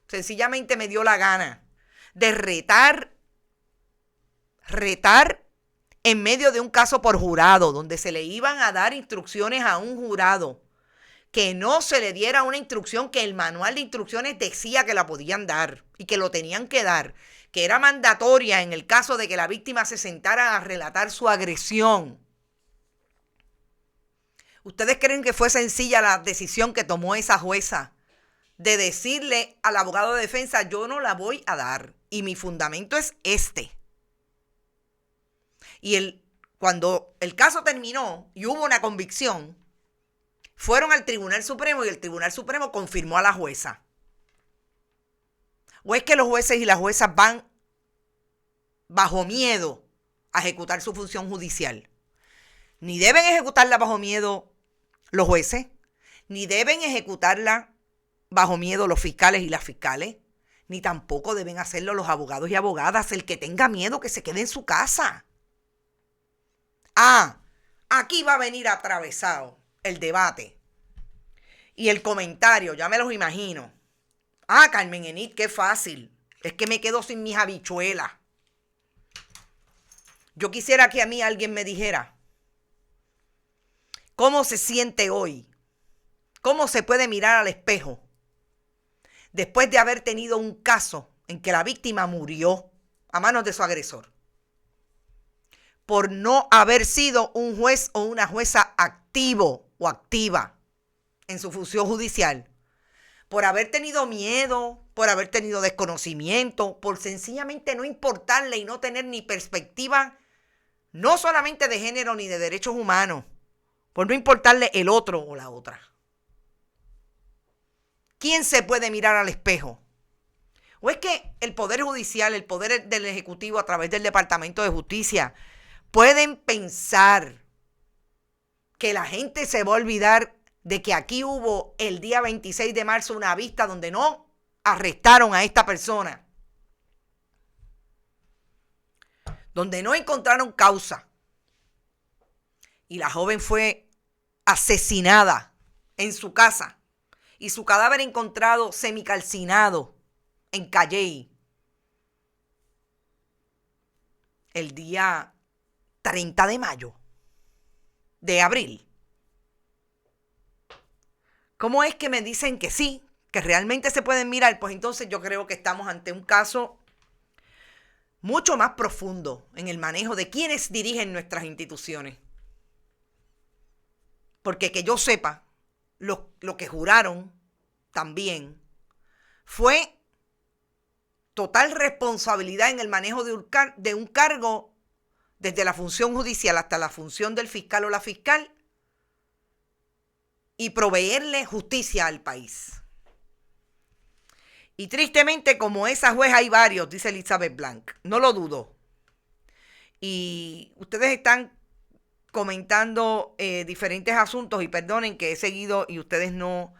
sencillamente me dio la gana de retar en medio de un caso por jurado, donde se le iban a dar instrucciones a un jurado, que no se le diera una instrucción que el manual de instrucciones decía que la podían dar y que lo tenían que dar, que era mandatoria en el caso de que la víctima se sentara a relatar su agresión? ¿Ustedes creen que fue sencilla la decisión que tomó esa jueza de decirle al abogado de defensa, yo no la voy a dar y mi fundamento es este? Y cuando el caso terminó y hubo una convicción, fueron al Tribunal Supremo y el Tribunal Supremo confirmó a la jueza. ¿O es que los jueces y las juezas van bajo miedo a ejecutar su función judicial? Ni deben ejecutarla bajo miedo los jueces, ni deben ejecutarla bajo miedo los fiscales y las fiscales, ni tampoco deben hacerlo los abogados y abogadas. El que tenga miedo que se quede en su casa. Aquí va a venir atravesado el debate y el comentario, ya me los imagino. Carmen Enid, qué fácil. Es que me quedo sin mis habichuelas. Yo quisiera que a mí alguien me dijera cómo se siente hoy, cómo se puede mirar al espejo después de haber tenido un caso en que la víctima murió a manos de su agresor por no haber sido un juez o una jueza activo o activa en su función judicial, por haber tenido miedo, por haber tenido desconocimiento, por sencillamente no importarle y no tener ni perspectiva, no solamente de género ni de derechos humanos, por no importarle el otro o la otra. ¿Quién se puede mirar al espejo? ¿O es que el Poder Judicial, el Poder del Ejecutivo a través del Departamento de Justicia pueden pensar que la gente se va a olvidar de que aquí hubo el día 26 de marzo una vista donde no arrestaron a esta persona, donde no encontraron causa y la joven fue asesinada en su casa y su cadáver encontrado semicalcinado en Calley el día 30 de mayo de abril? ¿Cómo es que me dicen que sí, que realmente se pueden mirar? Pues entonces yo creo que estamos ante un caso mucho más profundo en el manejo de quienes dirigen nuestras instituciones. Porque que yo sepa, lo que juraron también fue total responsabilidad en el manejo de un cargo desde la función judicial hasta la función del fiscal o la fiscal y proveerle justicia al país. Y tristemente, como esa juez hay varios, dice Elizabeth Blanc, no lo dudo. Y ustedes están comentando diferentes asuntos y perdonen que he seguido y ustedes no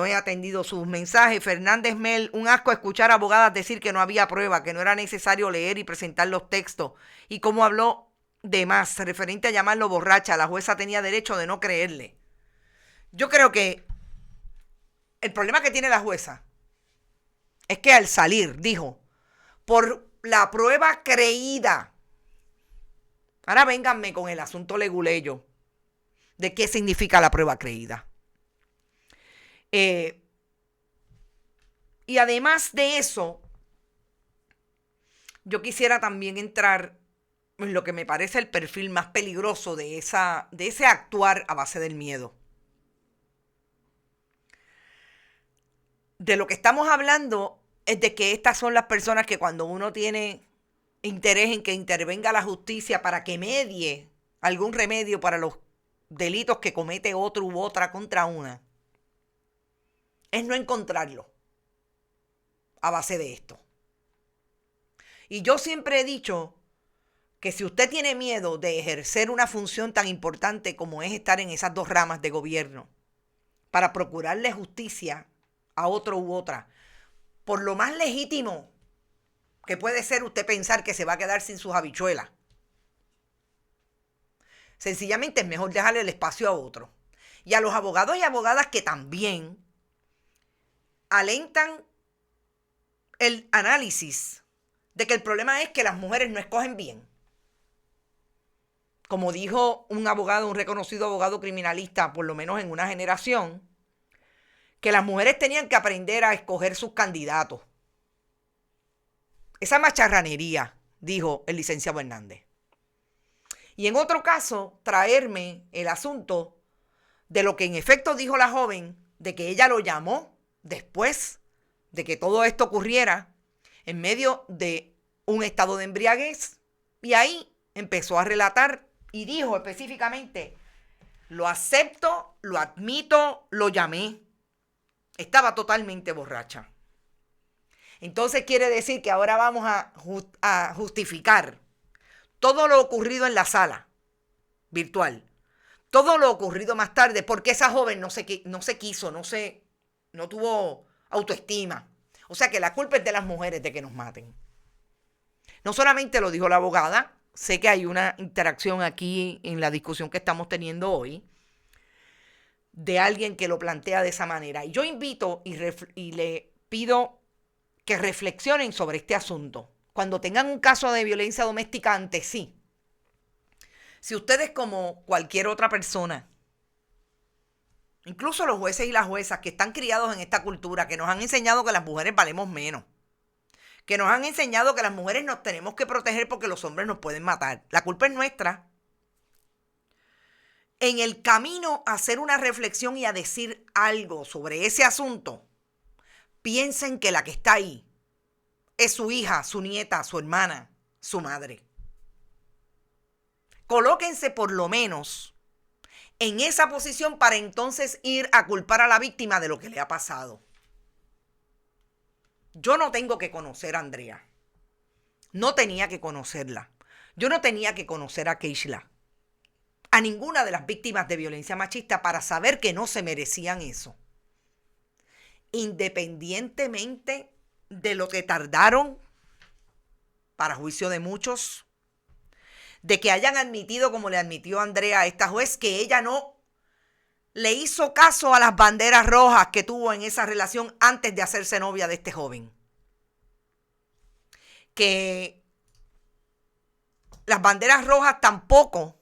he atendido sus mensajes. Fernández Mel, un asco escuchar a abogadas decir que no había prueba, que no era necesario leer y presentar los textos. Y como habló de más, referente a llamarlo borracha, la jueza tenía derecho de no creerle. Yo creo que el problema que tiene la jueza es que al salir dijo, por la prueba creída. Ahora vénganme con el asunto leguleyo de qué significa la prueba creída. Y además de eso, yo quisiera también entrar en lo que me parece el perfil más peligroso de ese actuar a base del miedo. De lo que estamos hablando es de que estas son las personas que cuando uno tiene interés en que intervenga la justicia para que medie algún remedio para los delitos que comete otro u otra contra una, es no encontrarlo a base de esto. Y yo siempre he dicho que si usted tiene miedo de ejercer una función tan importante como es estar en esas dos ramas de gobierno para procurarle justicia a otro u otra, por lo más legítimo que puede ser usted pensar que se va a quedar sin sus habichuelas, sencillamente es mejor dejarle el espacio a otro. Y a los abogados y abogadas que también alentan el análisis de que el problema es que las mujeres no escogen bien. Como dijo un abogado, un reconocido abogado criminalista, por lo menos en una generación, que las mujeres tenían que aprender a escoger sus candidatos. Esa macharranería, dijo el licenciado Hernández. Y en otro caso, traerme el asunto de lo que en efecto dijo la joven, de que ella lo llamó después de que todo esto ocurriera en medio de un estado de embriaguez. Y ahí empezó a relatar y dijo específicamente: lo acepto, lo admito, lo llamé. Estaba totalmente borracha. Entonces quiere decir que ahora vamos a justificar todo lo ocurrido en la sala virtual, todo lo ocurrido más tarde, porque esa joven no tuvo autoestima. O sea que la culpa es de las mujeres de que nos maten. No solamente lo dijo la abogada, sé que hay una interacción aquí en la discusión que estamos teniendo hoy de alguien que lo plantea de esa manera. Y yo invito y le pido que reflexionen sobre este asunto. Cuando tengan un caso de violencia doméstica ante sí, si ustedes, como cualquier otra persona, incluso los jueces y las juezas que están criados en esta cultura, que nos han enseñado que las mujeres valemos menos, que nos han enseñado que las mujeres nos tenemos que proteger porque los hombres nos pueden matar, la culpa es nuestra. En el camino a hacer una reflexión y a decir algo sobre ese asunto, piensen que la que está ahí es su hija, su nieta, su hermana, su madre. Colóquense por lo menos en esa posición para entonces ir a culpar a la víctima de lo que le ha pasado. Yo no tengo que conocer a Andrea. No tenía que conocerla. Yo no tenía que conocer a Keishla, a ninguna de las víctimas de violencia machista, para saber que no se merecían eso. Independientemente de lo que tardaron, para juicio de muchos, de que hayan admitido, como le admitió Andrea a esta juez, que ella no le hizo caso a las banderas rojas que tuvo en esa relación antes de hacerse novia de este joven. Que las banderas rojas tampoco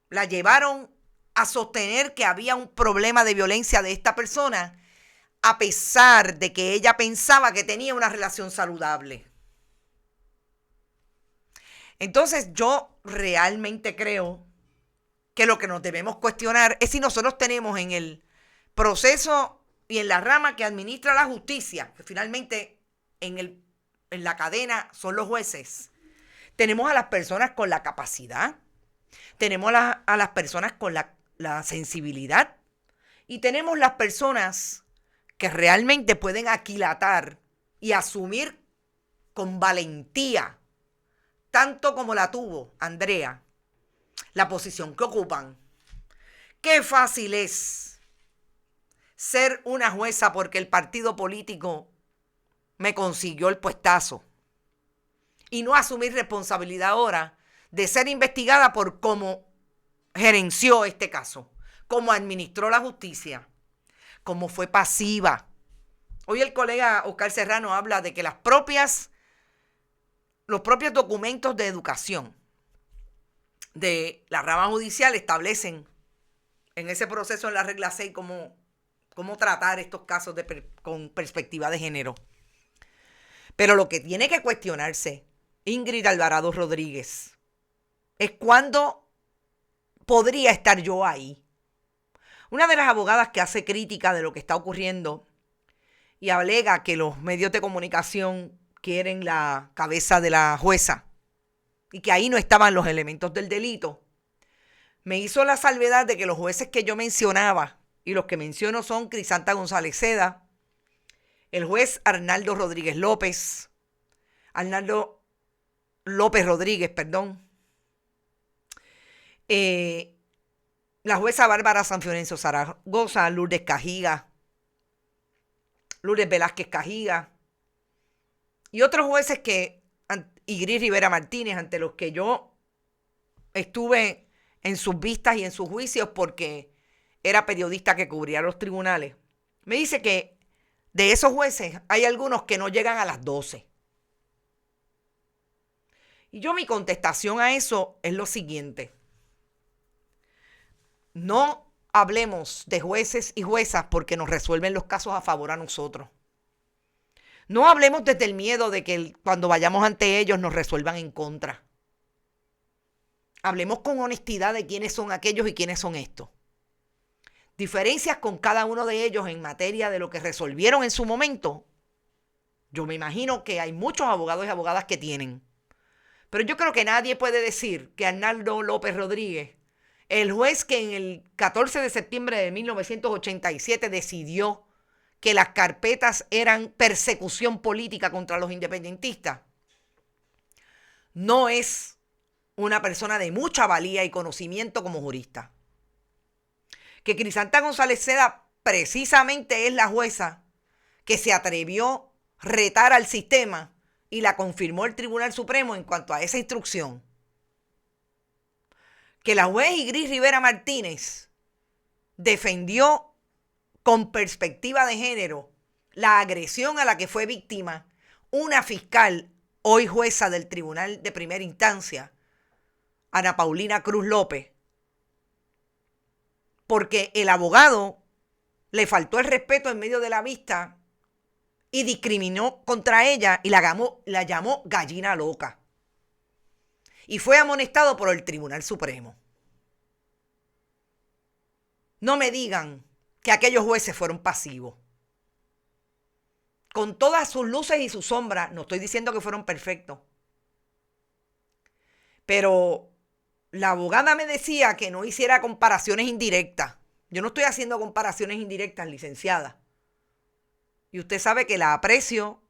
la llevaron a sostener que había un problema de violencia de esta persona, a pesar de que ella pensaba que tenía una relación saludable. Entonces yo realmente creo que lo que nos debemos cuestionar es si nosotros tenemos en el proceso y en la rama que administra la justicia, que finalmente en la cadena son los jueces, tenemos a las personas con la capacidad, tenemos a las personas con la sensibilidad y tenemos las personas que realmente pueden aquilatar y asumir con valentía, tanto como la tuvo Andrea, la posición que ocupan. Qué fácil es ser una jueza porque el partido político me consiguió el puestazo y no asumir responsabilidad ahora de ser investigada por cómo gerenció este caso, cómo administró la justicia, cómo fue pasiva. Hoy el colega Oscar Serrano habla de que los propios documentos de educación de la rama judicial establecen en ese proceso, en la regla 6, cómo tratar estos casos con perspectiva de género. Pero lo que tiene que cuestionarse Ingrid Alvarado Rodríguez es cuándo podría estar yo ahí. Una de las abogadas que hace crítica de lo que está ocurriendo y alega que los medios de comunicación quieren la cabeza de la jueza y que ahí no estaban los elementos del delito, me hizo la salvedad de que los jueces que yo mencionaba, y los que menciono son Crisanta González Seda, el juez Arnaldo Rodríguez López, Arnaldo López Rodríguez, perdón, la jueza Bárbara Sanfiorencio Zaragoza, Lourdes Velázquez Cajiga, y otros jueces y Gris Rivera Martínez, ante los que yo estuve en sus vistas y en sus juicios porque era periodista que cubría los tribunales, me dice que de esos jueces hay algunos que no llegan a las 12. Y mi contestación a eso es lo siguiente: no hablemos de jueces y juezas porque nos resuelven los casos a favor a nosotros. No hablemos desde el miedo de que cuando vayamos ante ellos nos resuelvan en contra. Hablemos con honestidad de quiénes son aquellos y quiénes son estos. diferencias con cada uno de ellos en materia de lo que resolvieron en su momento, yo me imagino que hay muchos abogados y abogadas que tienen. Pero yo creo que nadie puede decir que Arnaldo López Rodríguez, el juez que en el 14 de septiembre de 1987 decidió que las carpetas eran persecución política contra los independentistas, no es una persona de mucha valía y conocimiento como jurista. Que Crisanta González Seda precisamente es la jueza que se atrevió a retar al sistema y la confirmó el Tribunal Supremo en cuanto a esa instrucción. Que la juez Igris Rivera Martínez defendió con perspectiva de género la agresión a la que fue víctima una fiscal, hoy jueza del Tribunal de Primera Instancia, Ana Paulina Cruz López, porque el abogado le faltó el respeto en medio de la vista y discriminó contra ella y la llamó gallina loca. Y fue amonestado por el Tribunal Supremo. No me digan que aquellos jueces fueron pasivos. Con todas sus luces y sus sombras, no estoy diciendo que fueron perfectos. Pero la abogada me decía que no hiciera comparaciones indirectas. Yo no estoy haciendo comparaciones indirectas, licenciada. Y usted sabe que la aprecio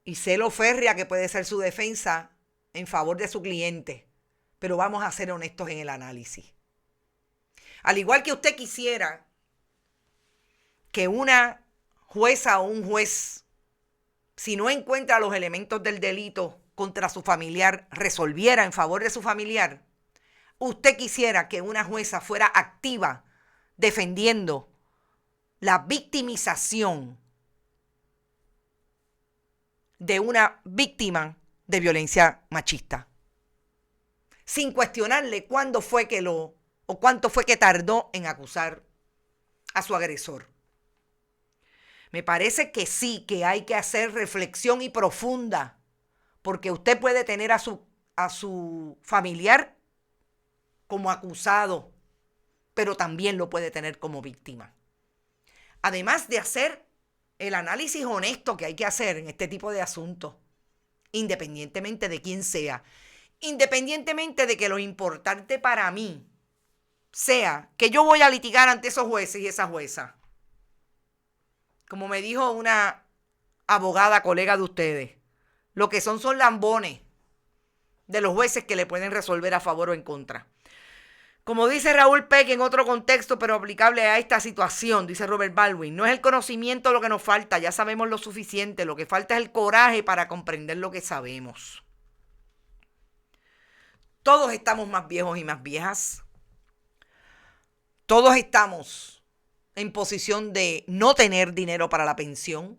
y sé lo férrea que puede ser su defensa en favor de su cliente. Pero vamos a ser honestos en el análisis. Al igual que usted quisiera que una jueza o un juez, si no encuentra los elementos del delito contra su familiar, resolviera en favor de su familiar, usted quisiera que una jueza fuera activa defendiendo la victimización de una víctima de violencia machista, sin cuestionarle cuánto fue que tardó en acusar a su agresor. Me parece que sí, que hay que hacer reflexión y profunda, porque usted puede tener a su familiar como acusado, pero también lo puede tener como víctima. Además de hacer el análisis honesto que hay que hacer en este tipo de asuntos, independientemente de quién sea, independientemente de que lo importante para mí sea que yo voy a litigar ante esos jueces y esa jueza. Como me dijo una abogada colega de ustedes, lo que son lambones de los jueces que le pueden resolver a favor o en contra. Como dice Raúl Peck en otro contexto, pero aplicable a esta situación, dice Robert Baldwin, no es el conocimiento lo que nos falta, ya sabemos lo suficiente, lo que falta es el coraje para comprender lo que sabemos. Todos estamos más viejos y más viejas. Todos estamos en posición de no tener dinero para la pensión,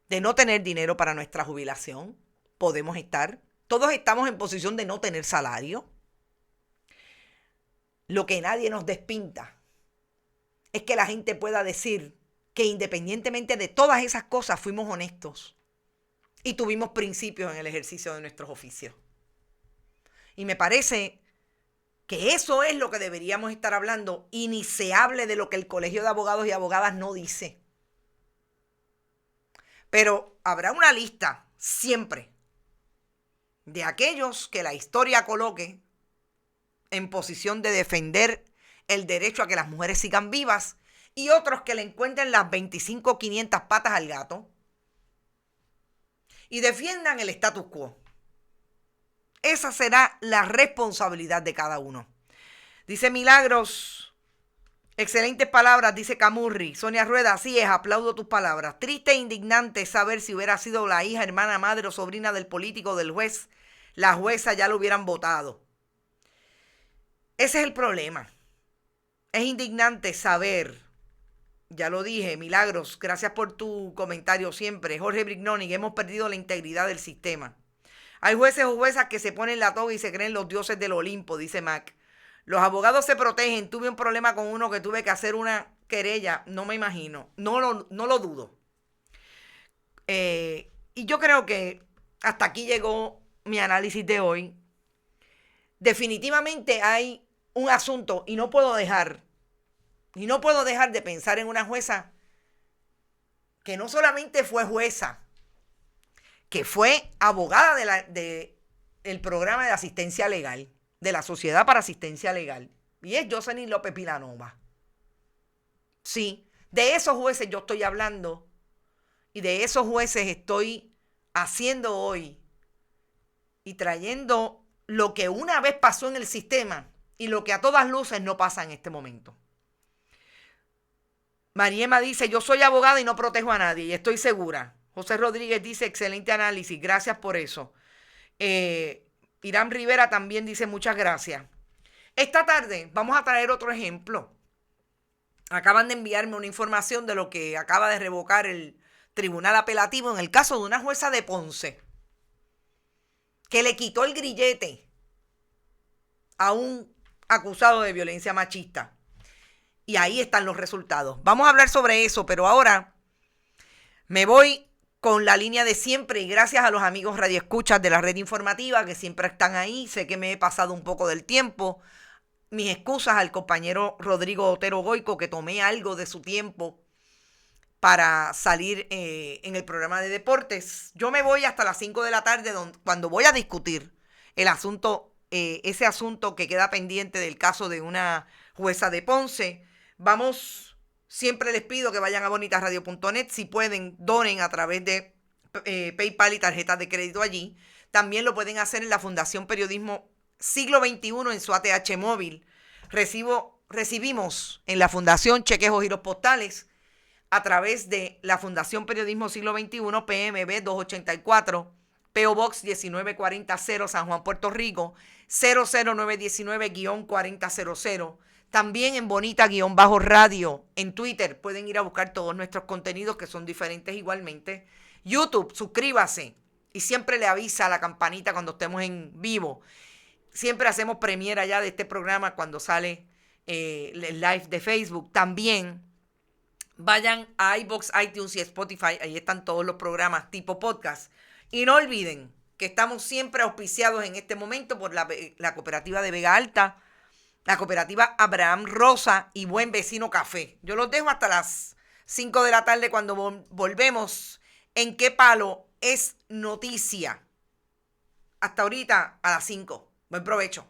de no tener dinero para nuestra jubilación. Podemos estar. Todos estamos en posición de no tener salario. Lo que nadie nos despinta es que la gente pueda decir que independientemente de todas esas cosas fuimos honestos y tuvimos principios en el ejercicio de nuestros oficios. Y me parece que eso es lo que deberíamos estar hablando y ni se hable de lo que el Colegio de Abogados y Abogadas no dice. Pero habrá una lista siempre de aquellos que la historia coloque en posición de defender el derecho a que las mujeres sigan vivas y otros que le encuentren las 25 o 500 patas al gato y defiendan el status quo. Esa será la responsabilidad de cada uno. Dice Milagros, excelentes palabras, dice Camurri. Sonia Rueda, así es, aplaudo tus palabras. Triste e indignante saber si hubiera sido la hija, hermana, madre o sobrina del político, del juez, la jueza ya lo hubieran votado. Ese es el problema. Es indignante saber, ya lo dije, Milagros, gracias por tu comentario siempre. Jorge Brignoni, que hemos perdido la integridad del sistema. Hay jueces o juezas que se ponen la toga y se creen los dioses del Olimpo, dice Mac. Los abogados se protegen. Tuve un problema con uno que tuve que hacer una querella. No me imagino. No lo dudo. Y yo creo que hasta aquí llegó mi análisis de hoy. Definitivamente hay un asunto y no puedo dejar de pensar en una jueza que no solamente fue jueza, que fue abogada del programa de asistencia legal, de la Sociedad para Asistencia Legal, y es Jocelyn López Vilanova. Sí, de esos jueces yo estoy hablando, y de esos jueces estoy haciendo hoy y trayendo lo que una vez pasó en el sistema y lo que a todas luces no pasa en este momento. Mariema dice, yo soy abogada y no protejo a nadie, y estoy segura. José Rodríguez dice, excelente análisis, gracias por eso. Irán Rivera también dice, muchas gracias. Esta tarde vamos a traer otro ejemplo. Acaban de enviarme una información de lo que acaba de revocar el Tribunal Apelativo en el caso de una jueza de Ponce, que le quitó el grillete a un acusado de violencia machista. Y ahí están los resultados. Vamos a hablar sobre eso, pero ahora me voy con la línea de siempre y gracias a los amigos radioescuchas de la red informativa que siempre están ahí. Sé que me he pasado un poco del tiempo. Mis excusas al compañero Rodrigo Otero Goico, que tomé algo de su tiempo para salir en el programa de deportes. Yo me voy hasta las 5 de la tarde cuando voy a discutir el asunto, ese asunto que queda pendiente del caso de una jueza de Ponce. Vamos, siempre les pido que vayan a bonitasradio.net, si pueden, donen a través de PayPal y tarjetas de crédito allí. También lo pueden hacer en la Fundación Periodismo Siglo XXI en su ATH móvil. Recibimos en la Fundación cheques o giros postales a través de la Fundación Periodismo Siglo XXI, PMB 284, PO Box 19400, San Juan, Puerto Rico, 00919-4000. También en Bonita-Radio en Twitter. Pueden ir a buscar todos nuestros contenidos que son diferentes igualmente. YouTube, suscríbase y siempre le avisa la campanita cuando estemos en vivo. Siempre hacemos premiere allá de este programa cuando sale el live de Facebook. También vayan a iVoox, iTunes y Spotify. Ahí están todos los programas tipo podcast. Y no olviden que estamos siempre auspiciados en este momento por la cooperativa de Vega Alta, la cooperativa Abraham Rosa y Buen Vecino Café. Yo los dejo hasta las 5 de la tarde cuando volvemos en Qué Palo es Noticia. Hasta ahorita a las 5. Buen provecho.